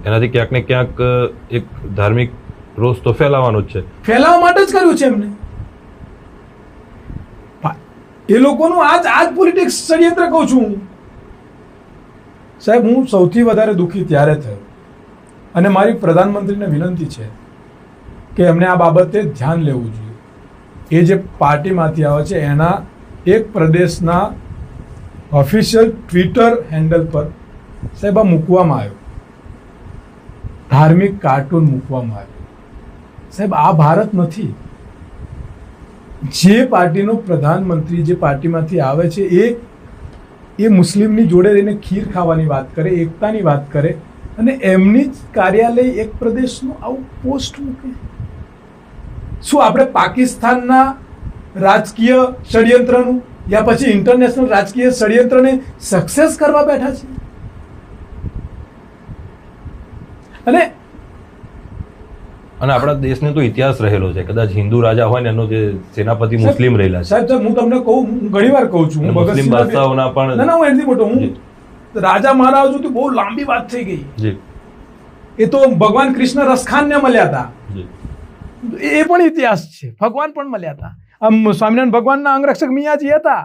Speaker 1: એનાથી ક્યાંક ને ક્યાંક એક ધાર્મિક રોષ તો ફેલાવાનો જ છે.
Speaker 2: ફેલાવવા માટે જ કર્યું છે એમને. એ લોકોનું આજ પોલિટિક્સ ષડયંત્ર કહું છું હું. સાહેબ, હું સૌથી વધારે દુઃખી ત્યારે થયો અને મારી પ્રધાનમંત્રીને વિનંતી છે કે એમને આ બાબતે ધ્યાન લેવું જોઈએ. એ જે પાર્ટીમાંથી આવે છે એના એક પ્રદેશના ઓફિશિયલ ટ્વિટર હેન્ડલ પર સાહેબ આ મૂકવામાં આવ્યો, ધાર્મિક કાર્ટૂન મૂકવામાં આવ્યો. સાહેબ, આ ભારત નથી. જે પાર્ટીનો પ્રધાનમંત્રી જે પાર્ટીમાંથી આવે છે એ મુસ્લિમની જોડે રહીને ખીર ખાવાની વાત કરે, એકતાની વાત કરે, અને એમની જ કાર્યાલય એક પ્રદેશનું આવું પોસ્ટ મૂકે. શું આપણે પાકિસ્તાનના રાજકીય ષડયંત્રનું યા પછી ઇન્ટરનેશનલ રાજકીય ષડયંત્રને સક્સેસ કરવા બેઠા છીએ? અને
Speaker 1: આપણા દેશનો તો ઇતિહાસ રહેલો છે. કદાચ હિન્દુ રાજા હોય ને એનો જે સેનાપતિ મુસ્લિમ રહેલા છે.
Speaker 2: સાહેબ, હું તમને કહું, ઘણીવાર કહું છું, હું
Speaker 1: મુસ્લિમ બાદશાહોના પણ
Speaker 2: ના હું એનાથી મોટો, હું રાજા મહારાજ તો બહુ લાંબી વાત થઈ ગઈ.
Speaker 1: જી.
Speaker 2: એ તો ભગવાન કૃષ્ણ રસખાનને મળ્યા હતા.
Speaker 1: જી.
Speaker 2: એ પણ ઇતિહાસ છે. ભગવાન પણ મળ્યા હતા. આમ સ્વામિનારાયણ ભગવાનના અંગરક્ષક મિયાજી હતા.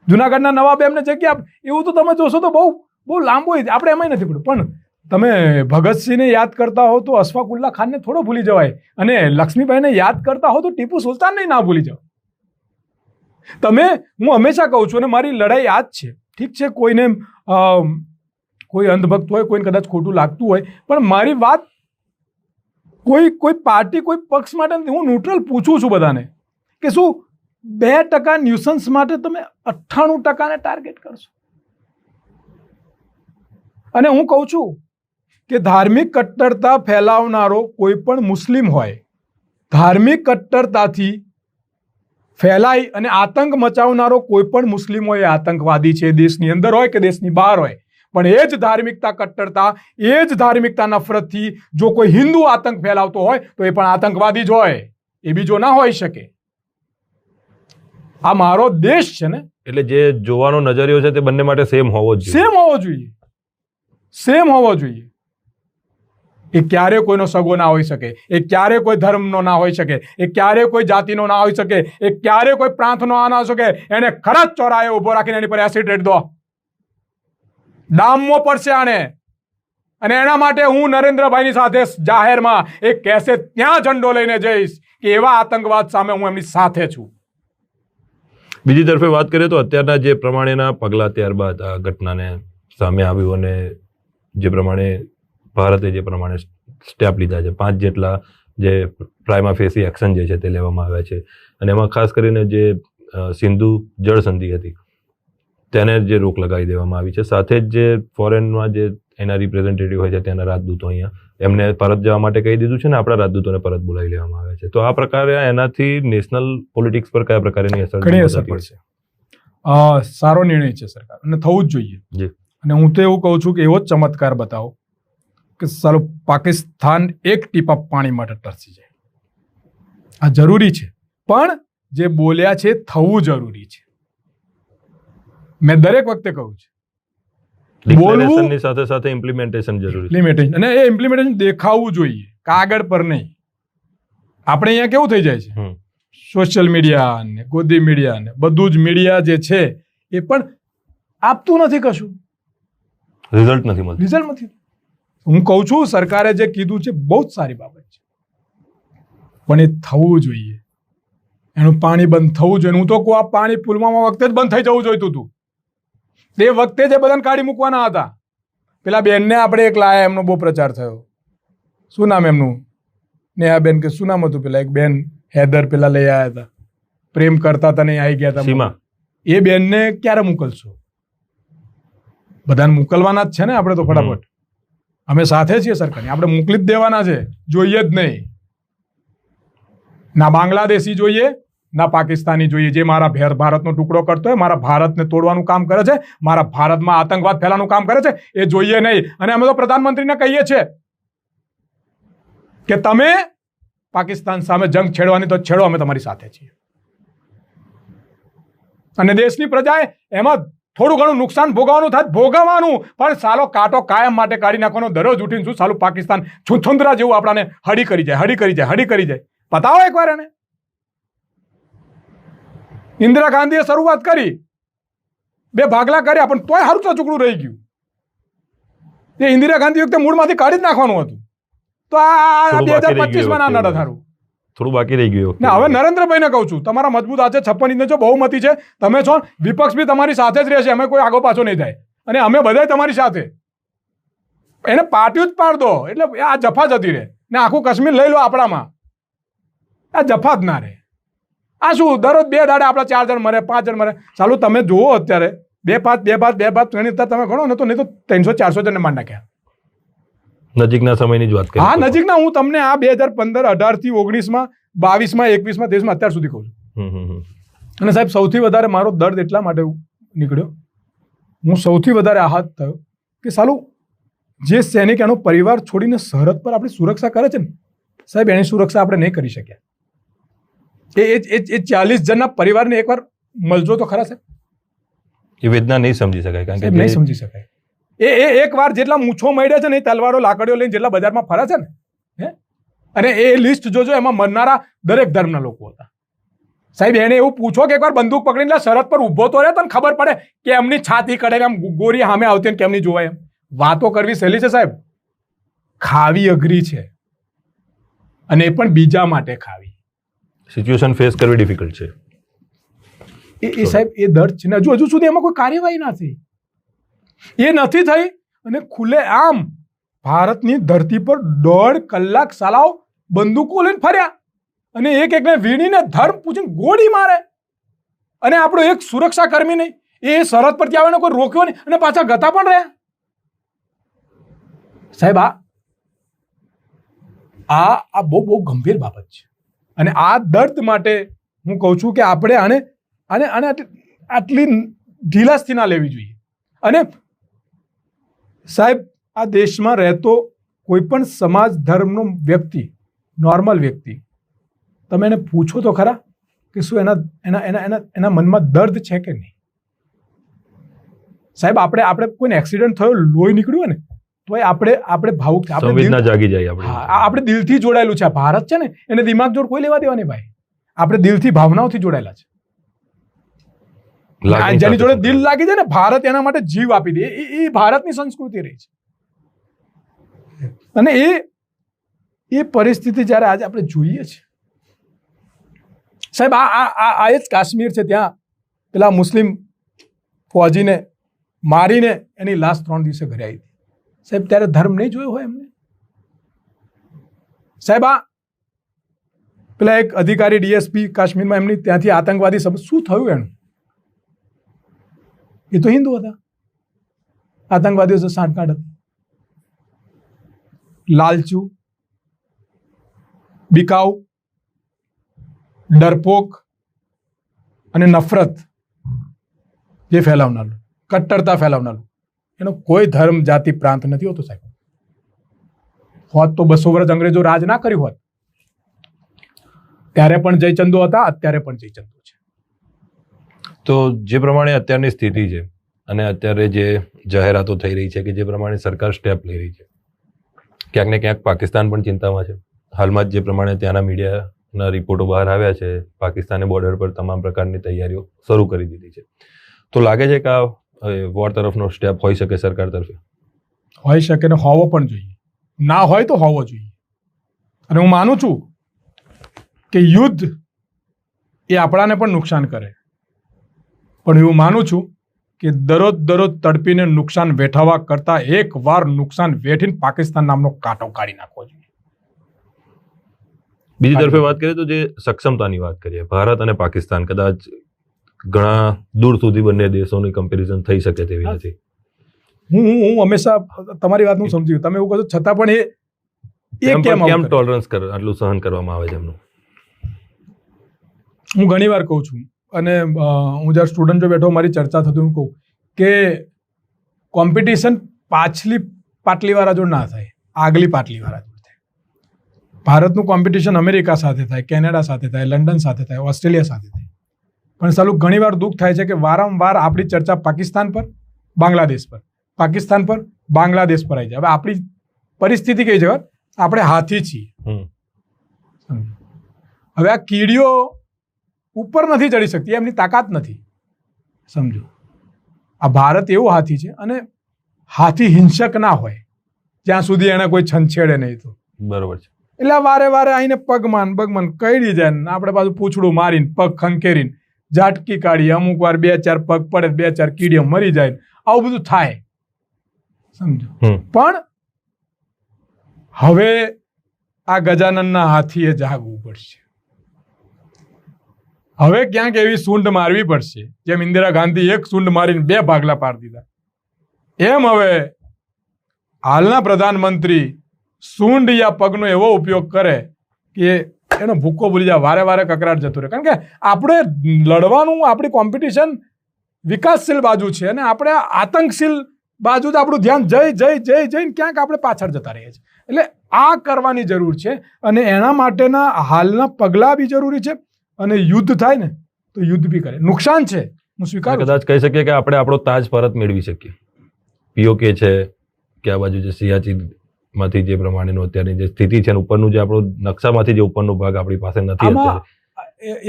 Speaker 2: જુનાગઢના નવાબ એમને જગ્યા, એવું તો તમે જોશો તો બહુ લાંબો આપણે એમાં નથી પડ્યું. પણ તમે ભગતસિંહને યાદ કરતા હો તો અશફાકુલ્લા ખાનને થોડો ભૂલી જવાય, અને લક્ષ્મીબાઈને યાદ કરતા હો તો ટીપુ સુલતાનને ના ભૂલી જાઓ. હું હંમેશા કહું છું, અને મારી લડાઈ આ જ છે. ઠીક છે, કોઈને કોઈ અંધભક્ત હોય, કોઈને કદાચ ખોટું લાગતું હોય, પણ મારી વાત કોઈ પાર્ટી કોઈ પક્ષ માટે નથી. હું ન્યુટ્રલ પૂછું છું બધાને કે શું 2% ન્યુસન્સ માટે તમે 98%ને ટાર્ગેટ કરશો? અને હું કહું છું કે ધાર્મિક કટ્ટરતા ફેલાવનારો કોઈ પણ મુસ્લિમ હોય, ધાર્મિક કટ્ટરતાથી ફેલાઈ અને આતંક મચાવનારો કોઈ પણ મુસ્લિમ હોય એ આતંકવાદી છે, દેશની અંદર હોય કે દેશની બહાર હોય. પણ એ જ ધાર્મિકતા કટ્ટરતા, એ જ ધાર્મિકતા નફરતથી જો કોઈ હિન્દુ આતંક ફેલાવતો હોય તો એ પણ આતંકવાદી જ હોય, એ બીજો ના હોઈ શકે. આ મારો દેશ છે ને. એટલે
Speaker 1: જે જોવાનો નજરિયો છે તે બંને માટે સેમ હોવો જોઈએ.
Speaker 2: સેમ હોવો જોઈએ. એ ક્યારે કોઈનો સગો ના હોઈ શકે, એ ક્યારે કોઈ ધર્મનો ના હોઈ શકે, એ ક્યારે કોઈ જાતિનો ના હોઈ શકે, એ ક્યારે કોઈ પ્રાંતનો ના હોઈ શકે. એને ખરજ ચોરાએ ઉભો રાખીને એની પર એસિડ રેડ દો, ડામવો પડશે આને. અને એના માટે હું નરેન્દ્રભાઈની સાથે જાહેરમાં એક કહેશે ત્યાં ઝંડો લઈને જઈશ કે એવા આતંકવાદ સામે હું એમની સાથે છું.
Speaker 1: બીજી તરફે વાત કરીએ તો અત્યારના જે પ્રમાણેના પગલાં ત્યારબાદ આ ઘટનાને સામે આવ્યું અને જે પ્રમાણે ભારતે જે પ્રમાણે સ્ટેપ લીધા છે, 5 જેટલા જે પ્રાઇમા ફેસી એક્શન જે છે તે લેવામાં આવ્યા છે, અને એમાં ખાસ કરીને જે સિંધુ જળ સંધિ હતી તેને જે રોક લગાવી દેવામાં આવી છે. સાથે જ જે ફોરેનમાં જે એના રિપ્રેઝેન્ટેટિવ હોય છે ત્યાંના રાજદૂતો અહીંયા એમને પરત જવા માટે કહી દીધું છે ને આપણા રાજદૂતોને પરત બોલાવી લેવામાં આવે છે. તો આ પ્રકારે એનાથી નેશનલ પોલિટિક્સ પર કયા પ્રકારની અસર
Speaker 2: પડશે? સારો નિર્ણય છે સરકાર, અને થવું જ જોઈએ. અને હું તો એવું કહું છું કે એવો જ ચમત્કાર બતાવો કે સાલો પાકિસ્તાન એક ટીપા પાણી માટે તરસી જાય. આ જરૂરી છે, પણ જે બોલ્યા છે થવું જરૂરી છે. મેં દરેક વખતે કહું છું,
Speaker 1: ડિક્લેરેશનની સાથે સાથે ઇમ્પ્લિમેન્ટેશન જરૂરી છે.
Speaker 2: અને એ ઇમ્પ્લિમેન્ટેશન દેખાવું જોઈએ, કાગળ પર નહીં. આપણે અહીંયા કેવું થઈ જાય છે, સોશિયલ મીડિયા ને ગોદી મીડિયા ને બધું જ મીડિયા જે છે એ પણ આપતું નથી, કશું
Speaker 1: રિઝલ્ટ નથી.
Speaker 2: હું કહું છું સરકારે જે કીધું છે બહુ જ સારી બાબત છે, પણ એ થવું જોઈએ. એનું પાણી બંધ થવું જોઈએ. હું તો કહું આ પાણી પુલવામા વખતે જ બંધ થઈ જવું જોઈતું હતું. તે વખતે જ બધાને કાઢી મૂકવાના હતા. પેલા બેનને આપણે એક લાયા, એમનો બહુ પ્રચાર થયો. શું નામ એમનું? નેહાબેન કે શું નામ હતું? પેલા એક બેન હેદર પેલા લઈ આવ્યા હતા, પ્રેમ કરતા હતા ને આવી ગયા હતા. એ બેનને ક્યારે મોકલશો? બધાને મોકલવાના જ છે ને આપણે તો ફટાફટ. અમે સાથે છીએ સરકારની, આપણે મોકલી જ દેવાના છે, જોઈએ જ નહીં. ના બાંગ્લાદેશી જોઈએ, ના પાકિસ્તાની જોઈએ. જે મારા ભારતનો ટુકડો કરતો હોય, મારા ભારતને તોડવાનું કામ કરે છે, મારા ભારતમાં આતંકવાદ ફેલાવાનું કામ કરે છે, એ જોઈએ નહીં. અને અમે તો પ્રધાનમંત્રીને કહીએ છીએ કે તમે પાકિસ્તાન સામે જંગ છેડવાની તો છેડો, અમે તમારી સાથે છીએ. અને દેશની પ્રજાએ એમાં થોડું ઘણું નુકસાન ભોગવવાનું થાય, ભોગવવાનું, પણ સાલો કાંટો કાયમ માટે કાઢી નાખવાનો. દરરોજ ઉઠીને શું સાલું પાકિસ્તાન છુંછુંદરા જેવું આપણાને હડી કરી જાય. બતાવો એકવાર એને. ઇન્દિરા ગાંધીએ શરૂઆત કરી, 2 ભાગલા કર્યા, પણ તોય હારું ચૂકડું રહી ગયું. એ ઇન્દિરા ગાંધી વખતે મૂળમાંથી કાઢી જ નાખવાનું હતું. તો આ 2025માં ના નડત હારું.
Speaker 1: થોડું બાકી રહી ગયું.
Speaker 2: ને હવે નરેન્દ્રભાઈને કહું છું, તમારા મજબૂત આ છે, 56 ઇંચનો જો બહુમતી છે, તમે છો, વિપક્ષ બી તમારી સાથે જ રહેશે, અમે કોઈ આગો પાછો નહીં થાય, અને અમે બધા તમારી સાથે. એને પાટિયું જ પાડ દો એટલે આ જફા જતી રહે, ને આખું કાશ્મીર લઈ લો આપણામાં. આ જફા જ ના રહે. આ શું દરરોજ 2 દાડે આપણા 4 જણ મરે, 5 જણ મરે. ચાલુ તમે જુઓ અત્યારે 2-5 તમે ગણો ને, તો નહીં તો 300-400 જણને માર નાખ્યા.
Speaker 1: નજીકના સમયની જ વાત કરી.
Speaker 2: હા, નજીકના. હું તમને આ 2015, 18 થી 19માં, 22માં, 21માં, 23માં અત્યાર સુધી કહું છું. અને સાહેબ સૌથી વધારે મારો દર્દ એટલા માટે નીકળ્યો, હું સૌથી વધારે આહત થયો કે સાલું જે સૈનિક એનો પરિવાર છોડીને સરહદ પર આપણી સુરક્ષા કરે છે ને સાહેબ, એની સુરક્ષા આપણે નહીં કરી શક્યા. એ 40 જણના પરિવારને એકવાર મળજો તો ખરા સાહેબ.
Speaker 1: એ વેદના નહીં સમજી શકાય, કારણ કે
Speaker 2: નહીં સમજી શકાય. એ એક વાર જેટલા મૂછો મળ્યા છે ને, તલવારો લાકડીઓ લઈને જેટલા બજારમાં ફરે છે ને, અને એ લિસ્ટ જોજો, એમાં મરનારા દરેક ધર્મના લોકો હતા સાહેબ. એને એવું પૂછો કે એકવાર બંદૂક પકડીને સરહદ પર ઊભો તો રહે, તને ખબર પડે કે એમની છાતી કડે આમ ગોરી સામે આવતી ને કેમની જોવાય. એમ વાતો કરવી સહેલી છે સાહેબ, ખાવી અઘરી છે, અને એ પણ બીજા માટે ખાવી.
Speaker 1: સિચ્યુએશન ફેસ કરવી ડિફિકલ્ટ છે.
Speaker 2: એ સાહેબ એ દર્દ છે ને, હજુ સુધી એમાં કોઈ કાર્યવાહી ના થઈ. એ નથી થઈ, અને ખુલ્લે આમ ભારતની ધરતી પર 1.5 કલાક સાલાઓ બંદૂકો લઈને ફર્યા, અને એકને વીણીને ધર્મ પૂછીને ગોળી મારે, અને આપણો એક સુરક્ષા કર્મી નહીં, એ સરહદ પરથી આવે કોઈ રોક્યો નહીં, અને પાછા ગતા પણ રહ્યા સાહેબ. આ બહુ ગંભીર બાબત છે, અને આ દર્દ માટે હું કહું છું કે આપણે આને આટલી ઢીલાસથી ના લેવી જોઈએ. અને સાહેબ આ દેશમાં રહેતો કોઈ પણ સમાજ ધર્મનો વ્યક્તિ, નોર્મલ વ્યક્તિ, તમે એને પૂછો તો ખરા કે શું એના મનમાં દર્દ છે કે નહીં. સાહેબ આપણે કોઈને એક્સિડન્ટ થયો, લોહી નીકળ્યું ને, તો આપણે ભાવુક,
Speaker 1: સંવેદના જાગી જાય.
Speaker 2: આપણે દિલથી જોડાયેલું છે. આ ભારત છે ને, એને દિમાગ જોડ કોઈ લેવા દેવા નહીં ભાઈ. આપણે દિલથી, ભાવનાઓથી જોડાયેલા છે. જેની જોડે દિલ લાગી જાય ને, ભારત એના માટે જીવ આપી દે. એ ભારતની સંસ્કૃતિ રહી છે. અને એ પરિસ્થિતિ જ્યારે આજે આપણે જોઈએ છે સાહેબ, આ જ કાશ્મીર છે, ત્યાં પેલા મુસ્લિમ ફૌજીને મારીને એની લાશ 3 દિવસે ઘરે આવી હતી સાહેબ. ત્યારે ધર્મ નહીં જોયો હોય એમને સાહેબ. આ પેલા એક અધિકારી ડીએસપી કાશ્મીરમાં, એમની ત્યાંથી આતંકવાદી શું થયું એનું? એ તો હિન્દુ હતા, આતંકવાદીઓ से સાંઠગાંઠ હતી. લાલચુ, બિકાઉ, ડરપોક અને નફરત જે ફેલાવનારું, કટ્ટરતા ફેલાવનારું, એનો કોઈ ધર્મ, જાતિ, પ્રાંત નથી હોતો સાહેબ. હોત તો 200 વર્ષ અંગ્રેજો રાજ ના કર્યું હોત. ત્યારે પણ જયચંદો હતા, અત્યારે પણ જયચંદો છે.
Speaker 1: તો જે પ્રમાણે અત્યારની સ્થિતિ છે, અને અત્યારે જે જાહેરાતો થઈ રહી છે, કે જે પ્રમાણે સરકાર સ્ટેપ લઈ રહી છે, ક્યાંક ને ક્યાંક પાકિસ્તાન પણ ચિંતામાં છે. હાલમાં જ જે પ્રમાણે ત્યાંના મીડિયાના રિપોર્ટો બહાર આવ્યા છે, પાકિસ્તાને બોર્ડર પર તમામ પ્રકારની તૈયારીઓ શરૂ કરી દીધી છે. તો લાગે છે કે આ વોર તરફનો સ્ટેપ હોઈ શકે સરકાર તરફે?
Speaker 2: હોઈ શકે ને હોવો પણ જોઈએ. ના હોય તો હોવો જોઈએ. અને હું માનું છું કે યુદ્ધ એ આપણાને પણ નુકસાન કરે, પણ હું માનું છું કે દરરોજ તડપીને નુકસાન વેઠવા કરતા એક વાર નુકસાન વેઠીને પાકિસ્તાન નામનો કાંટો કાઢી નાખવો જોઈએ.
Speaker 1: બીજી તરફે વાત કરીએ તો જે સક્ષમતાની વાત કરીએ, ભારત અને પાકિસ્તાન કદાચ ઘણા દૂર સુધી બંને દેશોની કમ્પેરિઝન થઈ શકે તેવી નથી.
Speaker 2: હું હંમેશા તમારી વાતનું સમજી, તમે એવું કહો છતાં પણ
Speaker 1: કેમ ટોલરન્સ આટલું સહન કરવામાં આવે છે એમનું?
Speaker 2: હું ઘણી વાર કહું છું, અને હું જ્યારે સ્ટુડન્ટ જો બેઠો મારી ચર્ચા થતી, હું કહું કે કોમ્પિટિશન પાછલી પાટલીવાળા જોડ ના થાય, આગલી પાટલીવાળા જોડ થાય. ભારતનું કોમ્પિટિશન અમેરિકા સાથે થાય, કેનેડા સાથે થાય, લંડન સાથે થાય, ઓસ્ટ્રેલિયા સાથે થાય. પણ સાલું ઘણીવાર દુઃખ થાય છે કે વારંવાર આપણી ચર્ચા પાકિસ્તાન પર, બાંગ્લાદેશ પર, પાકિસ્તાન પર, બાંગ્લાદેશ પર આવી જાય. હવે આપણી પરિસ્થિતિ કઈ છે? આપણે હાથી છીએ. સમજો. હવે આ કીડીઓ ઉપર નથી ચડી શકતી, એમની તાકાત નથી. સમજો, આ ભારત એવું હાથી છે, અને હાથી હિંસક ના હોય જ્યાં સુધી એને કોઈ છંછેડે નહીં. તો
Speaker 1: બરોબર છે.
Speaker 2: એટલે વારે વારે આઈને પગમાન કઈડી જાય ને આપણે પાછું પૂંછડું મારીને પગ ખંખેરીને ઝાટકી કાઢીએ. અમુક વાર 2-4 પગ પડે, 2-4 કીડીઓ મરી જાય, આવું બધું થાય. સમજો. પણ હવે આ ગજાનનના હાથીએ જાગવું પડશે. હવે ક્યાંક એવી સૂંઢ મારવી પડશે જેમ ઇન્દિરા ગાંધી એક સૂંઢ મારીને 2 ભાગલા પાડી દીધા. એમ હવે હાલના પ્રધાનમંત્રી સૂંઢ યા પગનો એવો ઉપયોગ કરે કે એનો ભૂક્કો ભૂલી જાય, વારે વારે કકરાટ જતું રહે. કારણ કે આપણે લડવાનું, આપણી કોમ્પિટિશન વિકાસશીલ બાજુ છે, અને આપણે આતંકશીલ બાજુ જ આપણું ધ્યાન જઈને ક્યાંક આપણે પાછળ જતા રહીએ છીએ. એટલે આ કરવાની જરૂર છે, અને એના માટેના હાલના પગલાં બી જરૂરી છે. અને યુદ્ધ થાય ને તો યુદ્ધ બી કરે. નુકસાન છે, હું સ્વીકારું.
Speaker 1: કદાચ કહી શકીએ કે આપણે આપણો તાજ પરત મેળવી શકીએ. પીઓકે છે કે આ બાજુ જે સિયાચીન માંથી જે પ્રમાણેનો અત્યારની જે સ્થિતિ છે, ઉપરનું જે આપણો નકશામાંથી જે ઉપરનો ભાગ આપણી પાસે નથી અત્યારે.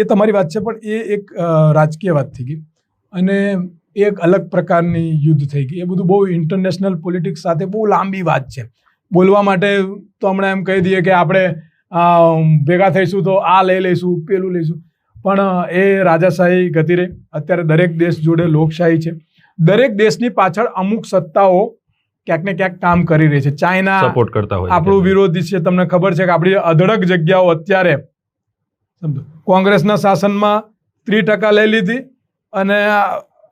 Speaker 2: એ તમારી વાત છે, પણ એ એક રાજકીય વાત થઈ ગઈ, અને એક અલગ પ્રકારની યુદ્ધ થઈ ગઈ. એ બધું બહુ ઇન્ટરનેશનલ પોલિટિક્સ સાથે બહુ લાંબી વાત છે. બોલવા માટે તો હમણાં એમ કહી દઈએ કે આપણે ભેગા થઈશું તો આ લઈ લઈશું, પેલું લઈશું, પણ એ રાજાશાહી ગતિ રહી. અત્યારે દરેક દેશ જોડે લોકશાહી છે. દરેક દેશની પાછળ અમુક સત્તાઓ ક્યાંક ને ક્યાંક કામ કરી રહી છે. ચાઇના
Speaker 1: સપોર્ટ કરતા હોય,
Speaker 2: આપણું વિરોધી છે. તમને ખબર છે કે આપણી અઢળક જગ્યાઓ અત્યારે, સમજો, કોંગ્રેસના શાસનમાં 30% લઈ લીધી, અને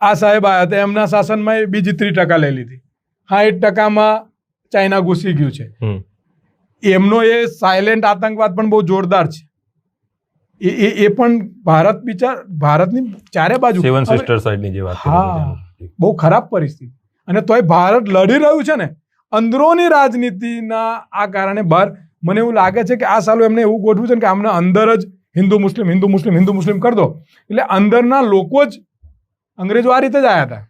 Speaker 2: આ સાહેબ આવ્યા હતા એમના શાસનમાં બીજી 30% લઈ લીધી. 60%માં ચાઇના ઘૂસી ગયું છે. એમનો એ સાયલેન્ટ આતંકવાદ પણ બહુ જોરદાર છે. એ પણ ભારતની ચારે બાજુ
Speaker 1: સેવન સિસ્ટર સાઇડની જે વાત
Speaker 2: કરી, બહુ ખરાબ પરિસ્થિતિ. અને તોય ભારત લડી રહ્યું છે ને અંદરોની રાજનીતિના આ કારણે બહાર. મને એવું લાગે છે કે આ સાલું એમને એવું ગોઠવું છે કે આમને અંદર જ હિન્દુ મુસ્લિમ કરી દો, એટલે અંદરના લોકો જ, અંગ્રેજો આ રીતે જ આવ્યા હતા.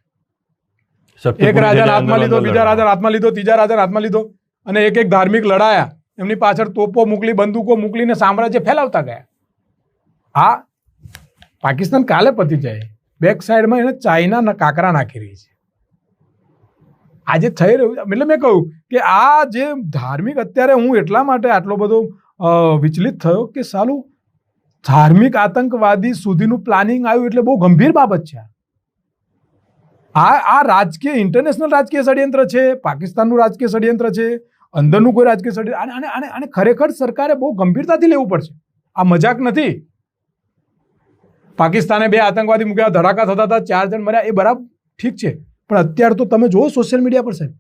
Speaker 2: એક રાજાના હાથમાં લીધો, બીજા રાજાના હાથમાં લીધો, ત્રીજા રાજાના હાથમાં લીધો, અને એક ધાર્મિક લડાયા. એમની પાછળ તોપો મોકલી, બંદૂકો મોકલીને સામ્રાજ્ય ફેલાવતા ગયા. આ પાકિસ્તાન કાલે પતી જાય. બેક સાઈડમાં એને ચાઇના કાકરા નાખી રહી છે. આજે થઈ રહ્યું, એટલે મેં કહ્યું કે આ જે ધાર્મિક, અત્યારે હું એટલા માટે આટલો બધો વિચલિત થયો કે સાલું ધાર્મિક આતંકવાદી સુધીનું પ્લાનિંગ આવ્યું, એટલે બહુ ગંભીર બાબત છે. આ રાજકીય, ઇન્ટરનેશનલ રાજકીય ષડયંત્ર છે, પાકિસ્તાનનું રાજકીય ષડયંત્ર છે, અંદરનું કોઈ રાજકીય ષડયંત્ર. આને ખરેખર સરકારે બહુ ગંભીરતાથી લેવું પડશે. આ મજાક નથી. પાકિસ્તાને 2 આતંકવાદી મૂક્યા, ધડાકા થતા હતા, 4 જણ મર્યા, એ બરાબર ઠીક છે, પણ અત્યારે તો તમે જુઓ સોશિયલ મીડિયા પર સાહેબ,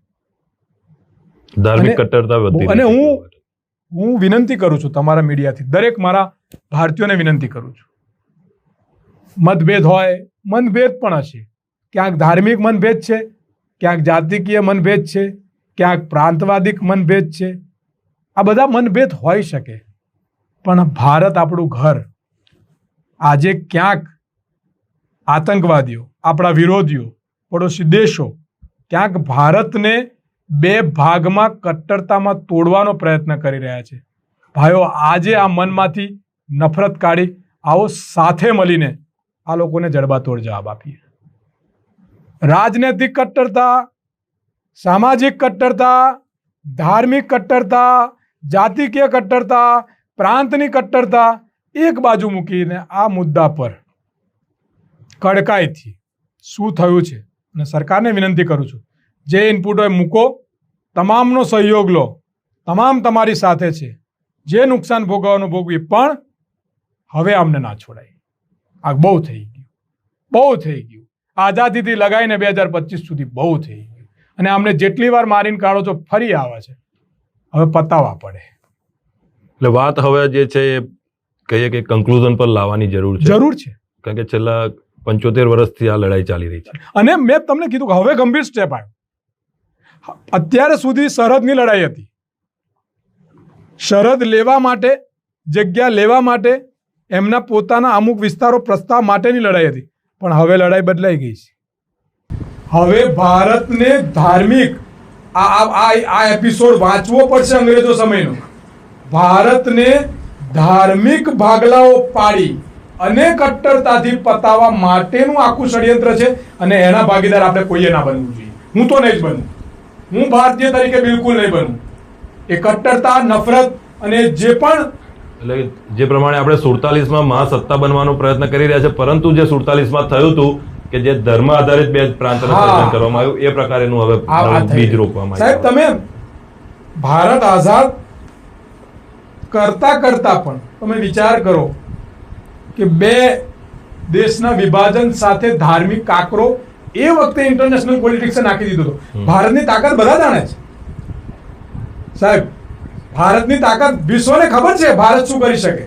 Speaker 1: ધાર્મિક કટ્ટરતા વધી.
Speaker 2: અને હું વિનંતી કરું છું તમારા મીડિયાથી, દરેક મારા ભારતીયોને વિનંતી કરું છું, મતભેદ હોય, મનભેદ પણ હશે, ક્યાંક ધાર્મિક મનભેદ છે, ક્યાંક જાતિકીય મનભેદ છે, ક્યાંક પ્રાંતવાદિક મનભેદ છે. આ બધા મનભેદ હોઈ શકે, પણ ભારત આપણું ઘર. આજે ક્યાંક આતંકવાદીઓ, આપણા વિરોધીઓ, પડોશી દેશો ક્યાંક ભારતને 2 ભાગમાં, કટ્ટરતામાં તોડવાનો પ્રયત્ન કરી રહ્યા છે. ભાઈઓ, આજે આ મનમાંથી નફરત કાઢી આવો સાથે મળીને આ લોકોને જડબાતોડ જવાબ આપીએ. રાજનૈતિક કટ્ટરતા, સામાજિક કટ્ટરતા, ધાર્મિક કટ્ટરતા, જાતિકીય કટ્ટરતા, પ્રાંતની કટ્ટરતા એક બાજુ મૂકીને આ મુદ્દા પર કડકાઈથી શું થયું છે, અને સરકારને વિનંતી કરું છું, જે ઇનપુટ હોય મૂકો, તમામનો સહયોગ લો, તમામ તમારી સાથે છે, જે નુકસાન ભોગવવાનું ભોગવી, પણ હવે આમને ના છોડાય. આ બહુ થઈ ગયું. આઝાદીથી લગાવીને 2025 સુધી બહુ થઈ ગયું, અને આમને જેટલી વાર મારીને કાઢો છો ફરી આવે છે. હવે પતાવવા પડે.
Speaker 1: એટલે વાત હવે જે છે એ કહીએ કે કન્ક્લુઝન પર લાવવાની જરૂર છે. કારણ કે છેલ્લા 75 વર્ષથી આ લડાઈ ચાલી રહી છે,
Speaker 2: અને મેં તમને કીધું કે હવે ગંભીર સ્ટેપ આવ્યો. અત્યાર સુધી સરહદની લડાઈ હતી, શરદ લેવા માટે, જગ્યા લેવા માટે, એમના પોતાના અમુક વિસ્તારો પ્રસ્તાવ માટેની લડાઈ હતી. પણ હવે લડાઈ બદલાઈ ગઈ છે. હવે ભારતને ધાર્મિક આ એપિસોડ વાંચવો પડશે અંગ્રેજો સમયનો. ભારતને ધાર્મિક ભાગલાઓ પાડી અને કટ્ટરતાથી પતાવવા માટેનું આખું ષડયંત્ર છે. અને એના ભાગીદાર આપણે કોઈએ ના બનવું જોઈએ. હું તો નહીં જ બનું. હું ભારતીય તરીકે બિલકુલ નહીં બનું. એ કટ્ટરતા, નફરત અને જે પણ
Speaker 1: એટલે જે પ્રમાણે આપણે 47માં મહાસત્તા બનવાનો પ્રયત્ન કરી રહ્યા છે, પરંતુ જે 47માં થયું હતું કે જે ધર્મ આધારિત બે પ્રાંતનું સર્જન કરવામાં આવ્યું, એ પ્રકારેનું હવે બીજ રોપવામાં
Speaker 2: સાહેબ, તમે ભારત આઝાદ કરતા પણ તમે વિચાર કરો કે બે દેશના વિભાજન સાથે ધાર્મિક કાકરો એ વખતે ઇન્ટરનેશનલ પોલિટિક્સે નાખી દીધો હતો. ભારતની તાકાત બધા જાણે છે સાહેબ. ભારતની તાકાત વિશ્વને ખબર છે ભારત શું કરી શકે.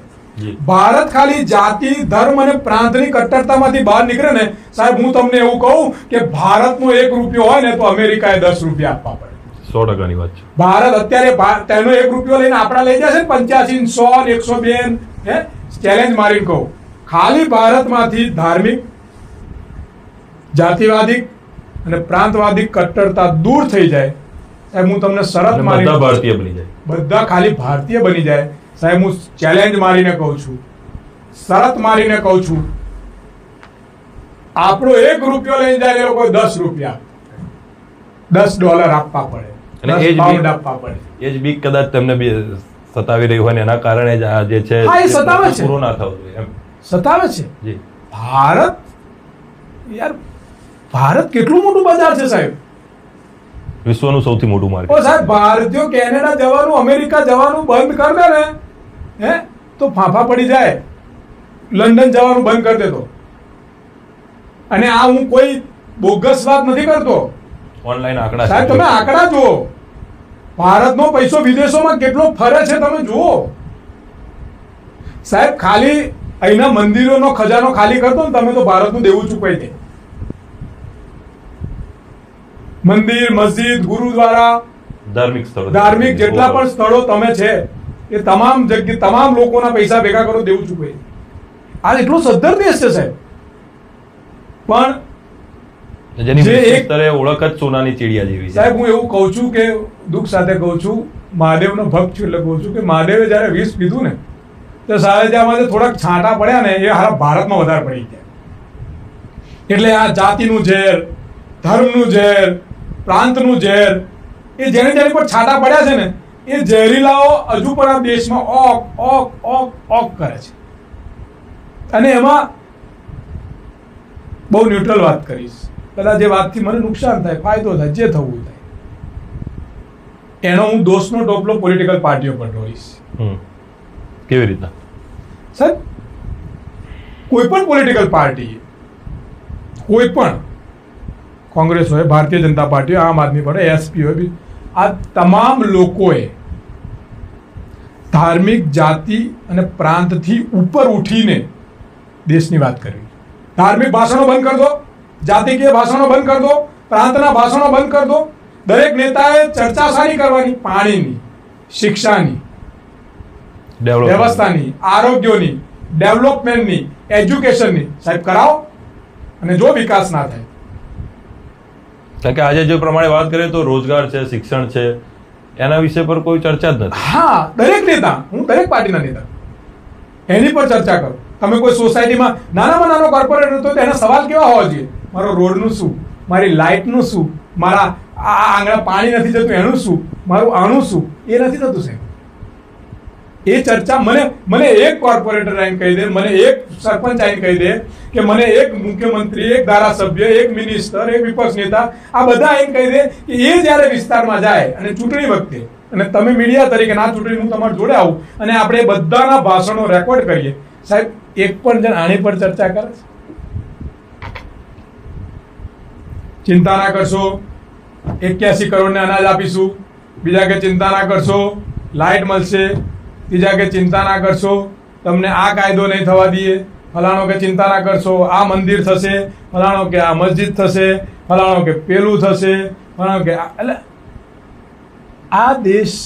Speaker 2: ભારત ખાલી જાતિ, ધર્મ અને પ્રાંતની કટ્ટરતામાંથી બહાર નીકળે ને સાહેબ, હું તમને એવું કહું કે ભારતનો 1 રૂપિયો હોય ને તો અમેરિકાએ 10 રૂપિયા આપવા પડે.
Speaker 1: 100%ની વાત છે.
Speaker 2: ભારત અત્યારે તેનો 1 રૂપિયો લઈને આપણા લઈ જશે 85, 100, 102 ચેલેન્જ મારીને કહું, ખાલી ભારતમાંથી ધાર્મિક, જાતિવાદી અને પ્રાંતવાદી કટ્ટરતા દૂર થઈ જાય સાહેબ, હું તમને શરત મારી,
Speaker 1: બધા ભારતીય બની જાય,
Speaker 2: બધા ખાલી ભારતીય બની જાય સાહેબ, હું ચેલેન્જ મારીને કહું છું, શરત મારીને કહું છું, આપણો 1 રૂપિયો લઈને જાય એ લોકો 10 રૂપિયા, $10 આપવા પડે,
Speaker 1: અને એ જ બીક કદાચ તેમને સતાવી રહી હોય ને એના કારણે જ આ જે છે પૂરો ના થવો જોઈએ એમ
Speaker 2: સતાવે છે.
Speaker 1: જી,
Speaker 2: ભારત યાર, ભારત કેટલું મોટું બજાર છે સાહેબ.
Speaker 1: વિશ્વનું સૌથી મોટું માર્કેટ.
Speaker 2: સાહેબ, ભારતીયો કેનેડા જવાનું, અમેરિકા જવાનું બંધ કરી દે ને તો ફાંફા પડી જાય. લંડન જવાનું બંધ કરી દે તો. અને આ હું કોઈ બોગસ વાત નથી કરતો.
Speaker 1: ઓનલાઈન આંકડા
Speaker 2: સાહેબ, તમે આંકડા જુઓ. ભારતનો પૈસો વિદેશોમાં કેટલો ફરે છે તમે જુઓ સાહેબ. ખાલી અહીંના મંદિરોનો ખજાનો ખાલી કરતો ને તમે તો ભારતનું દેવું ચૂકવાઈ દે. મંદિર, મસ્જિદ, ગુરુદ્વારા, ધાર્મિક જેટલા પણ સ્થળો તમે છે એ તમામ જગ્યાએ તમામ લોકોના પૈસા ભેગા કરો, દેવું ચૂકવાઈ. આ એટલો સદ્ધર દેશ છે સાહેબ. પણ
Speaker 1: જેની ઓળખ જ સોનાની ચીડિયા જેવી છે
Speaker 2: સાહેબ. હું એવું કહું છું કે દુઃખ સાથે કહું છું, મહાદેવનો ભક્ત છું એટલે કહું છું કે મહાદેવે જયારે વિષ પીધું ને તો સાહેબ થોડાક છાંટા પડ્યા ને એ હારા ભારતમાં વધારે પડી ગયા. એટલે આ જાતિનું ઝેર, ધર્મનું ઝેર, પ્રાંતનું ઝેર, એ જેને જેની પર છાંટા પડ્યા છે ને એ ઝેરીલાઓ હજુ પણ આ દેશમાં ઓક ઓક ઓક ઓક કરે છે. અને એમાં બહુ ન્યુટ્રલ વાત કરીશ, કદાચ જે વાતથી મને નુકસાન થાય, ફાયદો થાય, જે થવું થાય, એનો હું દોષનો ટોપલો પોલિટિકલ પાર્ટીઓ પર ઢોળીશ.
Speaker 1: કેવી રીતના
Speaker 2: સાહેબ? કોઈ પણ પોલિટિકલ પાર્ટી, કોઈ પણ, કોંગ્રેસ હોય, ભારતીય જનતા પાર્ટી હોય, આમ આદમી પાર્ટી, એસપી હોય, આ તમામ લોકોએ ધાર્મિક, જાતિ અને પ્રાંતથી ઉપર ઉઠીને દેશની વાત કરવી. ધાર્મિક ભાષણો બંધ કરી દો, જાતિકીય ભાષણો બંધ કરી દો, પ્રાંતના ભાષણો બંધ કરી દો. દરેક નેતાએ ચર્ચા સારી કરવાની, પાણીની, શિક્ષાની, વ્યવસ્થાની, આરોગ્યની, ડેવલપમેન્ટની, એજ્યુકેશનની સાહેબ કરાવો. અને જો વિકાસ ના થાય,
Speaker 1: કારણ કે આજે જે પ્રમાણે વાત કરીએ તો રોજગાર છે, શિક્ષણ છે, એના વિશે પર કોઈ ચર્ચા જ નથી.
Speaker 2: હા, દરેક નેતા, હું દરેક પાર્ટીના નેતા, એની પર ચર્ચા કરો. તમે કોઈ સોસાયટીમાં નાનામાં નાનો કોર્પોરેટર તો એના સવાલ કેવા હોવા જોઈએ? મારો રોડનું શું, મારી લાઇટનું શું, મારા આ આંગણા પાણી નથી જતું એનું શું, મારું આણું શું, એ નથી થતું સાહેબ. એ ચર્ચા મને એક કોર્પોરેટર આઈને કહી દે, મને એક સરપંચ આઈને કહી દે કે મને એક મુખ્યમંત્રી, એક ધારાસભ્ય, એક મિનિસ્ટર, એક વિપક્ષ નેતા, આ બધા આઈને કહી દે કે એ જ્યારે વિસ્તારમાં જાય અને ચૂંટણી વખતે, અને તમે મીડિયા તરીકે ના ચૂંટણી હું તમારે જોડે આવું અને આપણે બધાના ભાષણો રેકોર્ડ કરીએ સાહેબ, એક પણ જણ આની પર ચર્ચા કરે છે? ચિંતા ના કરશો, 81 કરોડને અનાજ આપીશું. બીજા કે ચિંતા ના કરશો, લાઇટ મળશે. ત્રીજા કે ચિંતા ના કરશો, તમને આ કાયદો નહીં થવા દઈએ. ફલાણો કે ચિંતા ના કરશો, આ મંદિર થશે. ફલાણો કે આ મસ્જિદ થશે. ફલાણો કે પેલું થશે. ફલાણો કે એટલે આ દેશ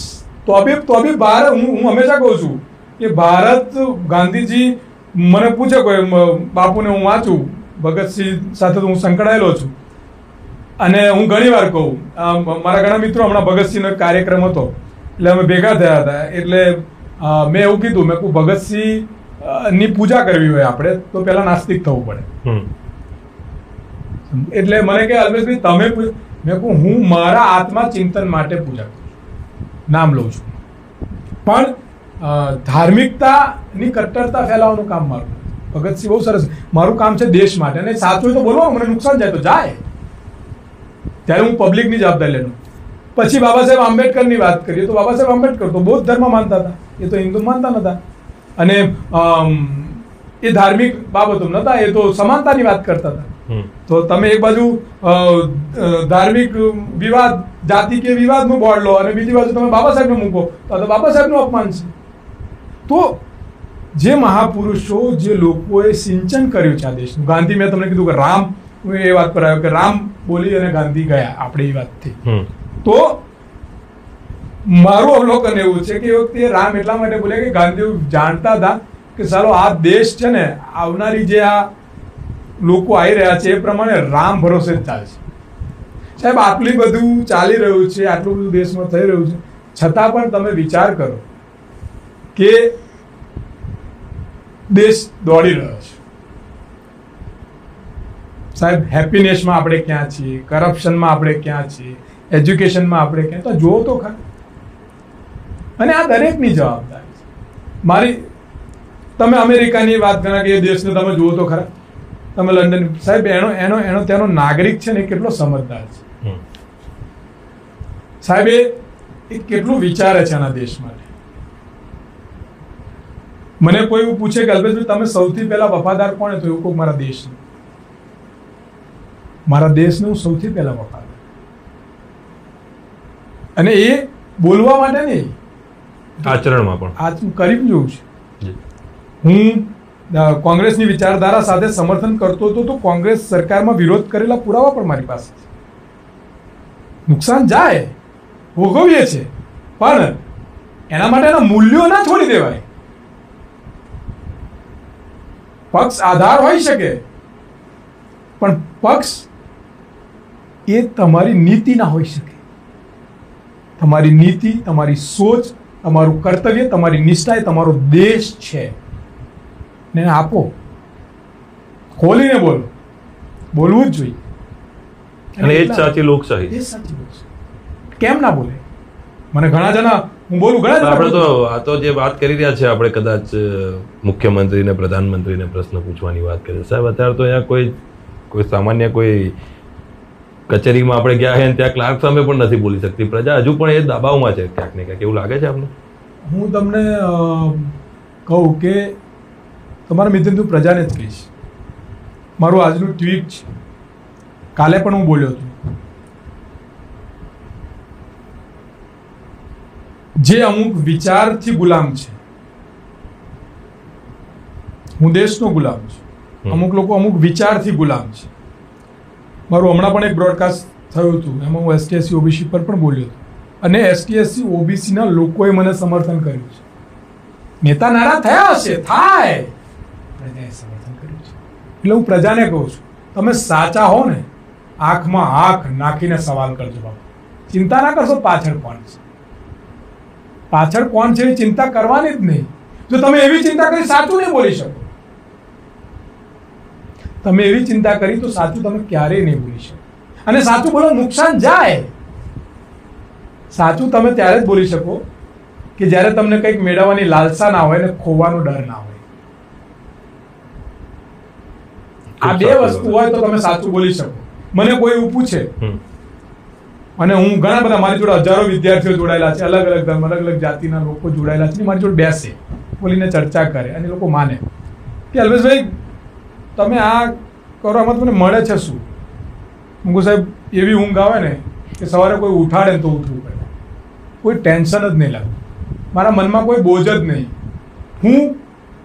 Speaker 2: તો બી ભારત, હું હંમેશા કહું છું કે ભારત, ગાંધીજી મને પૂછે કોઈ બાપુને, હું વાંચું, ભગતસિંહ સાથે તો હું સંકળાયેલો છું, અને હું ઘણી વાર કહું, મારા ઘણા મિત્રો, હમણાં ભગતસિંહનો એક કાર્યક્રમ હતો એટલે અમે ભેગા થયા હતા, એટલે મેં એવું કીધું, મેં કહું ભગતસિંહ ની પૂજા કરવી હોય આપણે તો પહેલા નાસ્તિક થવું પડે. એટલે મને કે અલ્પેશભાઈ તમે, મેં કહું હું મારા આત્મા ચિંતન માટે પૂજા કરું છું, નામ લઉં છું, પણ ધાર્મિકતાની કટ્ટરતા ફેલાવવાનું કામ મારું. ભગતસિંહ બહુ સરસ, મારું કામ છે દેશ માટે, અને સાચું હોય તો બોલવાનું, મને નુકસાન જાય તો જાય, ત્યારે હું પબ્લિકની જવાબદારી લેવાનું. પછી બાબા સાહેબ આંબેડકરની વાત કરીએ તો બાબા સાહેબ આંબેડકર તો બૌદ્ધ ધર્મ માનતા હતા, એ તો હિન્દુ માનતા નતા, અને એ ધાર્મિક બાબતો નતા, એ તો સમાનતાની વાત કરતા હતા. તો તમે એક બાજુ ધાર્મિક વિવાદ, જાતિ કે વિવાદનું બોર્ડ લો, અને બીજી બાજુ તમે બાબા સાહેબને મૂકો, તો બાબા સાહેબનું અપમાન છે. તો જે મહાપુરુષો, જે લોકોએ સિંચન કર્યું છે આ દેશનું, ગાંધી, મેં તમને કીધું કે રામ, હું એ વાત પર આવ્યો કે રામ બોલી અને ગાંધી ગયા, આપણે એ વાતથી. તો મારું અવલોકન એવું છે કે એ વખતે રામ એટલા માટે બોલ્યા કે ગાંધી જાણતા હતા કે સાલો આ દેશ છે ને, આવનારી જે આ લોકો આવી રહ્યા છે એ પ્રમાણે રામ ભરોસે જ ચાલશે. સાહેબ, આટલું બધું ચાલી રહ્યું છે, આટલું બધું દેશમાં થઈ રહ્યું છે, છતાં પણ તમે વિચાર કરો કે દેશ દોડી રહ્યો છે. સાહેબ, હેપીનેસમાં આપણે ક્યાં છીએ, કરપ્શનમાં આપણે ક્યાં છીએ, એજ્યુકેશનમાં આપણે ક્યાં, તો જુઓ તો ખરા. અને આ દરેકની જવાબદારી છે. મારી, તમે અમેરિકાની વાત કરો કે એ દેશને તમે જુઓ તો ખરા, તમે લંડન, સાહેબ એનો ત્યાંનો નાગરિક છે ને, કેટલો સમજદાર છે સાહેબ, એ કેટલું વિચારે છે આના દેશ માટે. મને કોઈ એવું પૂછે કે અલ્પેશભાઈ તમે સૌથી પહેલા વફાદાર કોણ, તો એવું કહું મારા દેશનું, મારા દેશનું હું સૌથી પહેલા વફાદાર. અને એ બોલવા માટે નહીં,
Speaker 1: આચરણમાં પણ
Speaker 2: આજ કરી જોઉં છું. હું કોંગ્રેસની વિચારધારા સાથે સમર્થન કરતો હતો તો કોંગ્રેસ સરકારમાં વિરોધ કરેલા પુરાવા પણ મારી પાસે છે. નુકસાન જાય, ભોગવીએ છે, પણ એના માટેના મૂલ્યો ના છોડી દેવાય. પક્ષ આધાર હોઈ શકે, પણ પક્ષ એ તમારી નીતિ ના હોઈ શકે. તમારી નીતિ, તમારી સોચ, તમારું કર્તવ્ય, તમારી નિષ્ઠા એ તમારો દેશ છે, ને આપો, ખોલીને બોલો, બોલવું જ જોઈએ.
Speaker 1: અને એ જ સાચી લોકશાહી.
Speaker 2: એ સાચી લોકશાહી. કેમ ના બોલે? મને ઘણા જણા, હું બોલું ઘણા,
Speaker 1: આપણે તો આ તો જે વાત કરી રહ્યા છે, આપણે કદાચ મુખ્યમંત્રીને, પ્રધાનમંત્રીને પ્રશ્ન પૂછવાની વાત કરીએ. સાહેબ, અત્યારે તો અહીંયા કોઈ સામાન્ય કોઈ કચેરીમાં આપણે ગયા છે, ત્યાં ક્લાર્ક સામે પણ નથી બોલી શકતી પ્રજા, હજુ પણ એ દબાવમાં છે ક્યાંક ને ક્યાંક, એવું લાગે છે આપને?
Speaker 2: હું તમને કહું કે તમારા મિત્ર, તું પ્રજાને જ કહીશ. મારું આજનું ટ્વીટ છે, કાલે પણ હું બોલ્યો હતો, જે અમુક વિચારથી ગુલામ છે, હું દેશનો ગુલામ છું, અમુક લોકો અમુક વિચારથી ગુલામ છે. મારું હમણાં પણ એક બ્રોડકાસ્ટ થયું હતું, એમાં હું ST/SC OBC પર પણ બોલ્યો હતો, અને ST/SC OBC ના લોકોએ મને સમર્થન કર્યું છે. નેતા નારાજ થયા હશે, થાય, પ્રજાએ સમર્થન કર્યું છે. એટલે હું પ્રજાને કહું છું, તમે સાચા હો ને, આંખમાં આંખ નાખીને સવાલ કરજો બાબા. ચિંતા ના કરશો પાછળ કોણ છે, પાછળ કોણ છે એ ચિંતા કરવાની જ નહીં. જો તમે એવી ચિંતા કરી, સાચું નહીં બોલી શકો. તમે એવી ચિંતા કરી તો સાચું તમે ક્યારેય નહીં બોલી શકો. અને સાચું બોલો, નુકસાન જાય. સાચું તમે ત્યારે જ બોલી શકો કે જ્યારે તમને કંઈક મેળવવાની લાલસા ના હોય ને ખોવાનો ડર ના હોય. આ બે વસ્તુ હોય તો તમે સાચું બોલી શકો. મને કોઈ એવું પૂછે, અને હું ઘણા બધા, મારી જોડે હજારો વિદ્યાર્થીઓ જોડાયેલા છે, અલગ અલગ ધર્મ, અલગ અલગ જાતિના લોકો જોડાયેલા છે, મારી જોડે બેસે, બોલીને ચર્ચા કરે, અને લોકો માને કે અલ્પેશભાઈ તમે આ કરો, આમાં તમને મળે છે શું? હું સાહેબ, એવી ઊંઘ આવે ને કે સવારે કોઈ ઉઠાડે ને તો ઉઠવું પડે, કોઈ ટેન્શન જ નહીં લાગે, મારા મનમાં કોઈ બોજ જ નહીં.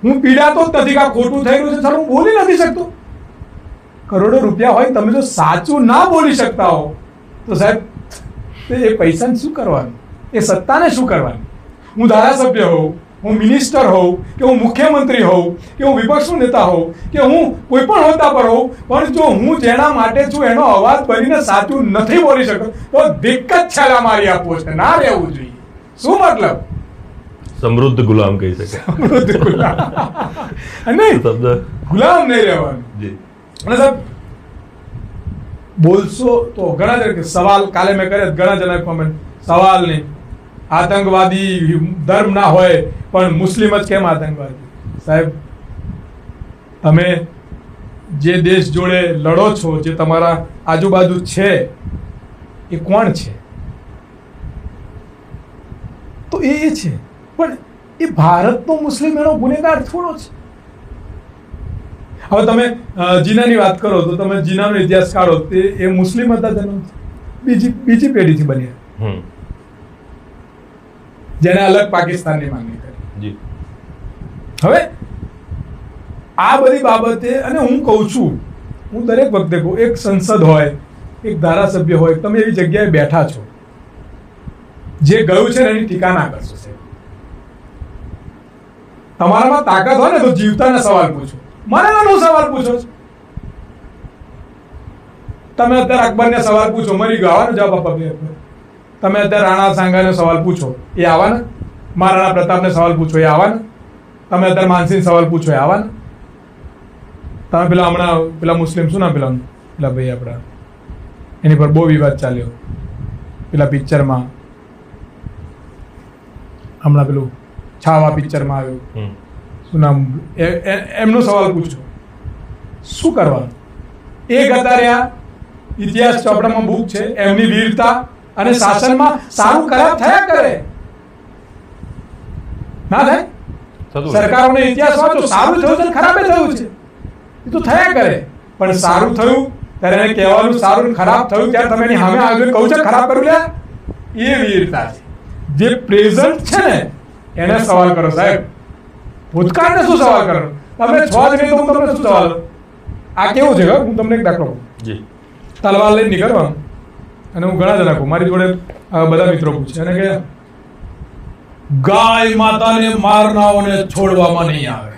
Speaker 2: હું પીડાતો જ નથી કે આ ખોટું થઈ રહ્યું છે, ચાલો હું બોલી નથી શકતો. કરોડો રૂપિયા હોય, તમે જો સાચું ના બોલી શકતા હો તો સાહેબ એ પૈસાને શું કરવાનું, એ સત્તાને શું કરવાનું? હું ધારાસભ્ય હોઉં, હું મિનિસ્ટર હોઉં, કે હું મુખ્યમંત્રી હોઉં, કે હું વિપક્ષનો નેતા હોઉં, કે હું કોઈ પણ હોદ્દા પર હોઉં, પણ જો હું જેના માટે છું એનો અવાજ બનીને સાચું નથી બોલી શકતો તો દિક્કત છે મારી આ પોસ્ટ ના રહેવું જોઈએ. શું મતલબ?
Speaker 1: સમૃદ્ધ ગુલામ કહી શકે.
Speaker 2: સમૃદ્ધ ગુલામ નહીં,
Speaker 1: શબ્દ
Speaker 2: ગુલામ નહીં રહેવાનું.
Speaker 1: જી.
Speaker 2: અને સાહેબ બોલશો તો ઘણા જણ સવાલ કાલે મેં કર્યા, ઘણા જણા કોમેન્ટ સવાલ નહીં, આતંકવાદી ધર્મ ના હોય પણ મુસ્લિમ જ કેમ આતંકવાદી? સાહેબ તમે જે દેશ જોડે લડો છો, જે તમારા આજુબાજુ છે, એ કોણ છે? તો એ છે, પણ એ ભારતનો મુસ્લિમ એનો ગુનેગાર થોડો છે. હવે તમે જીનાની વાત કરો તો તમે જીનાનો ઇતિહાસ કાઢો, તે એ મુસ્લિમ હતા જન્મથી, બીજી પેઢીથી બન્યા, જેને અલગ પાકિસ્તાનની માંગણી કરી.
Speaker 1: જી.
Speaker 2: હવે આ બધી બાબતે, અને હું કહું છું, હું દરેક વખતે કહું, એક સંસદ હોય, એક ધારાસભ્ય હોય, તમે એવી જગ્યાએ બેઠા છો, જે ગયું છે એની ટીકા ના કરશો. તમારામાં તાકાત હોય ને તો જીવતાના સવાલ પૂછો, મને નાનો સવાલ પૂછો છો. તમે અત્યારે અકબરને સવાલ પૂછો, મરી ગયો, આવવાનો જવાબ આપવા. તમે અત્યારે રાણા સાંગાને સવાલ પૂછો, એ આવવાના. મહારાણા પ્રતાપને સવાલ પૂછો, એ આવવાના. તમે અત્યારે માનસિંહ સવાલ પૂછો, એ આવવાના. તમે પેલા હમણાં પેલા મુસ્લિમ શું ના પેલા ભાઈ આપણા, એની પર બહુ વિવાદ ચાલ્યો પેલા પિક્ચરમાં, હમણાં પેલું છાવા પિક્ચરમાં આવ્યું, શું નામ, એમનો સવાલ પૂછો. શું કરવાનું? એક હતા રહ્યા, ઇતિહાસ ચોપડામાં બુક છે, એમની વીરતા અને શાસનમાં સારું ખરાબ થયા કરે, ના થાય? સરકારોને ઇતિહાસ વાંચો, સારું થયું છે, ખરાબ થયું છે, એ તો થયા કરે. પણ સારું થયું ત્યારે એને કહેવાનું, સારું ખરાબ થયું ત્યારે તમે એની સામે આવીને કહું છે ખરાબ કર્યું લે, એ વીરતા છે. જે પ્રેઝન્ટ છે ને એને સવાલ કરો સાહેબ, ભૂતકાળને શું સવાલ કરો? તમે 6 જ નહીં તો હું તમને શું સવાલ? આ કેવું છે, હું તમને એક દાખલો કહું. તલવાર લઈને નીકળવાનું, અને હું ઘણા જણા કહું, મારી જોડે બધા મિત્રો પૂછે, અને કે ગાય માતાને મારનાઓને છોડવામાં નહીં આવે.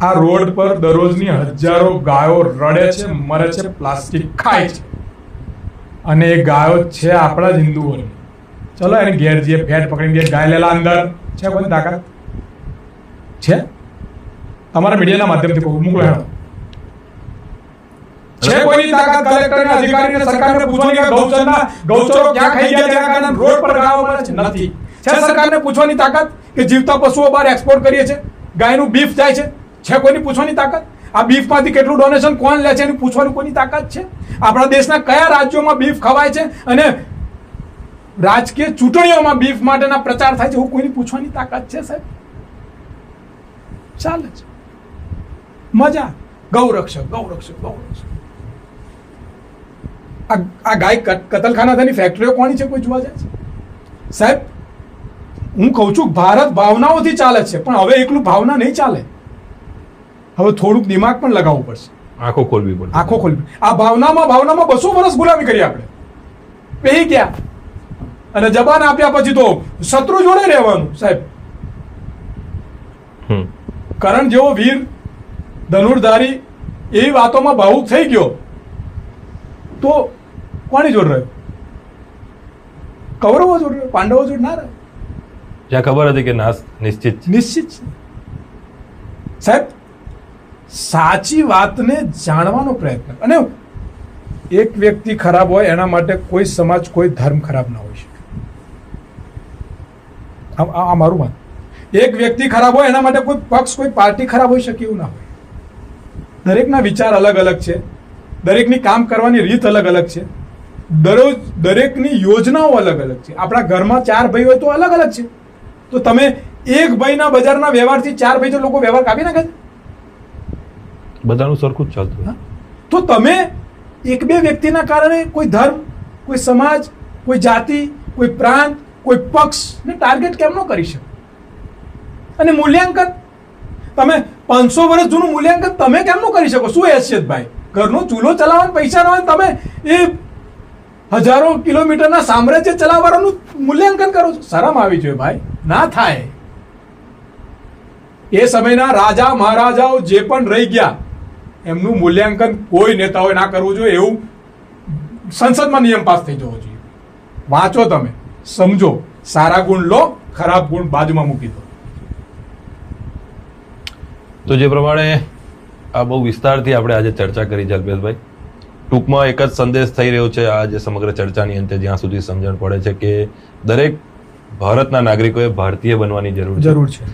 Speaker 2: આ રોડ પર દરરોજની હજારો ગાયો રડે છે, મરે છે, પ્લાસ્ટિક ખાય છે, અને એ ગાયો છે આપણા જ હિન્દુઓની. ચલો એને ઘેર જઈએ, ફેટ પકડીને ઘેર ગાય લેલા અંદર છે, કોઈ તાકાત છે? તમારા મીડિયાના માધ્યમથી કહું, મોકલો હેડો. છે કોઈની તાકાત કલેક્ટરને, અધિકારીને, સરકારને પૂછવાની કે ગૌચરો ક્યાં ખાઈ ગયા, ત્યાં કારણે રોડ પર ગાયો મળે છે? નથી. છે સરકારને પૂછવાની તાકાત કે જીવતા પશુઓ બહાર એક્સપોર્ટ કરીએ છે, ગાયનું બીફ જાય છે? છે કોઈની પૂછવાની તાકાત? આ બીફમાંથી કેટલું ડોનેશન કોણ લે છે એની પૂછવાની કોઈની તાકાત છે? આપણા દેશના કયા રાજ્યોમાં બીફ ખવાય છે અને રાજકીય ચૂંટણીઓમાં બીફ માટેના પ્રચાર થાય છે, એવું કોઈની પૂછવાની તાકાત છે સાહેબ? ચાલે છે મજા, ગૌરક્ષક ગૌરક્ષક ગૌરક્ષક. આ ગાય કતલખાના થવાની ફેક્ટરીઓ કોની છે, કોઈ જોવા જાય છે સાહેબ? હું કહું છું ભારત ભાવનાઓથી ચાલે છે, પણ હવે એકલું ભાવના નહીં ચાલે. હવે થોડુંક દિમાગ પણ લગાવવું પડશે,
Speaker 1: આંખો ખોલવી પડશે,
Speaker 2: આંખો ખોલવી. આ ભાવનામાં 200 વર્ષ ગુલામી કરી આપણે, પેહી ગયા, અને જબાન આપ્યા પછી તો શત્રુ જોડે રહેવાનું સાહેબ. કરણ જેવો વીર ધનુર્ધારી એવી વાતોમાં ભાવુક થઈ ગયો તો કોની જોડ રહ્યો? કૌરવો જોડ રહ્યો, પાંડવો જોડ ના રહ્યો.
Speaker 1: જ્યાં ખબર હતી કે નાશ નિશ્ચિત
Speaker 2: નિશ્ચિત છે સાહેબ. સાચી વાતને જાણવાનો પ્રયત્ન. અને એક વ્યક્તિ ખરાબ હોય એના માટે કોઈ સમાજ, કોઈ ધર્મ ખરાબ ના હોઈ શકે. આ મારું વાત. એક વ્યક્તિ ખરાબ હોય એના માટે કોઈ પક્ષ, કોઈ પાર્ટી ખરાબ હોઈ શકે એવું ના હોય. દરેકના વિચાર અલગ અલગ છે, દરેકની કામ કરવાની રીત અલગ અલગ છે, દરેકની યોજનાઓ અલગ અલગ છે. આપણા ઘરમાં 4 ભાઈ હોય તો અલગ અલગ છે. તો તમે એક ભાઈના બજારના વ્યવહારથી 4 ભાઈ તો લોકો વ્યવહાર કાપી નાખે છે.
Speaker 1: બધાનું સરખું જ ચાલતું.
Speaker 2: તો તમે એક બે વ્યક્તિના કારણે કોઈ ધર્મ, કોઈ સમાજ, કોઈ જાતિ, કોઈ પ્રાંત, કોઈ પક્ષને ટાર્ગેટ કેમ ન કરી શકો? અને મૂલ્યાંકન તમે 500 વર્ષ જૂનું મૂલ્યાંકન તમે કેમ ન કરી શકો? શું હેસિયત ભાઈ? ઘરનો ચૂલો ચલાવવાનો પૈસા ન હોય, તમે હજારો કિલોમીટરના સામ્રાજ્ય ચલાવવાનું મૂલ્યાંકન કરો છો? શરમ આવી જોઈએ ભાઈ, ના થાય. એ સમયના રાજા મહારાજાઓ જે પણ રહી ગયા એમનું મૂલ્યાંકન કોઈ નેતાઓએ ના કરવું જોઈએ, એવું સંસદમાં નિયમ પાસ થઈ જવો જોઈએ. વાંચો, તમે સમજો, સારા ગુણ લો, ખરાબ ગુણ બાજુમાં મૂકી દો.
Speaker 1: તો જે પ્રમાણે આ બહુ વિસ્તારથી આપણે આજે ચર્ચા કરી છે અલ્પેશભાઈ, ટૂંકમાં એક જ સંદેશ થઈ રહ્યો છે આ જે સમગ્ર ચર્ચાની અંતે, જ્યાં સુધી સમજણ પડે છે કે દરેક ભારતના નાગરિકોએ ભારતીય બનવાની જરૂર છે.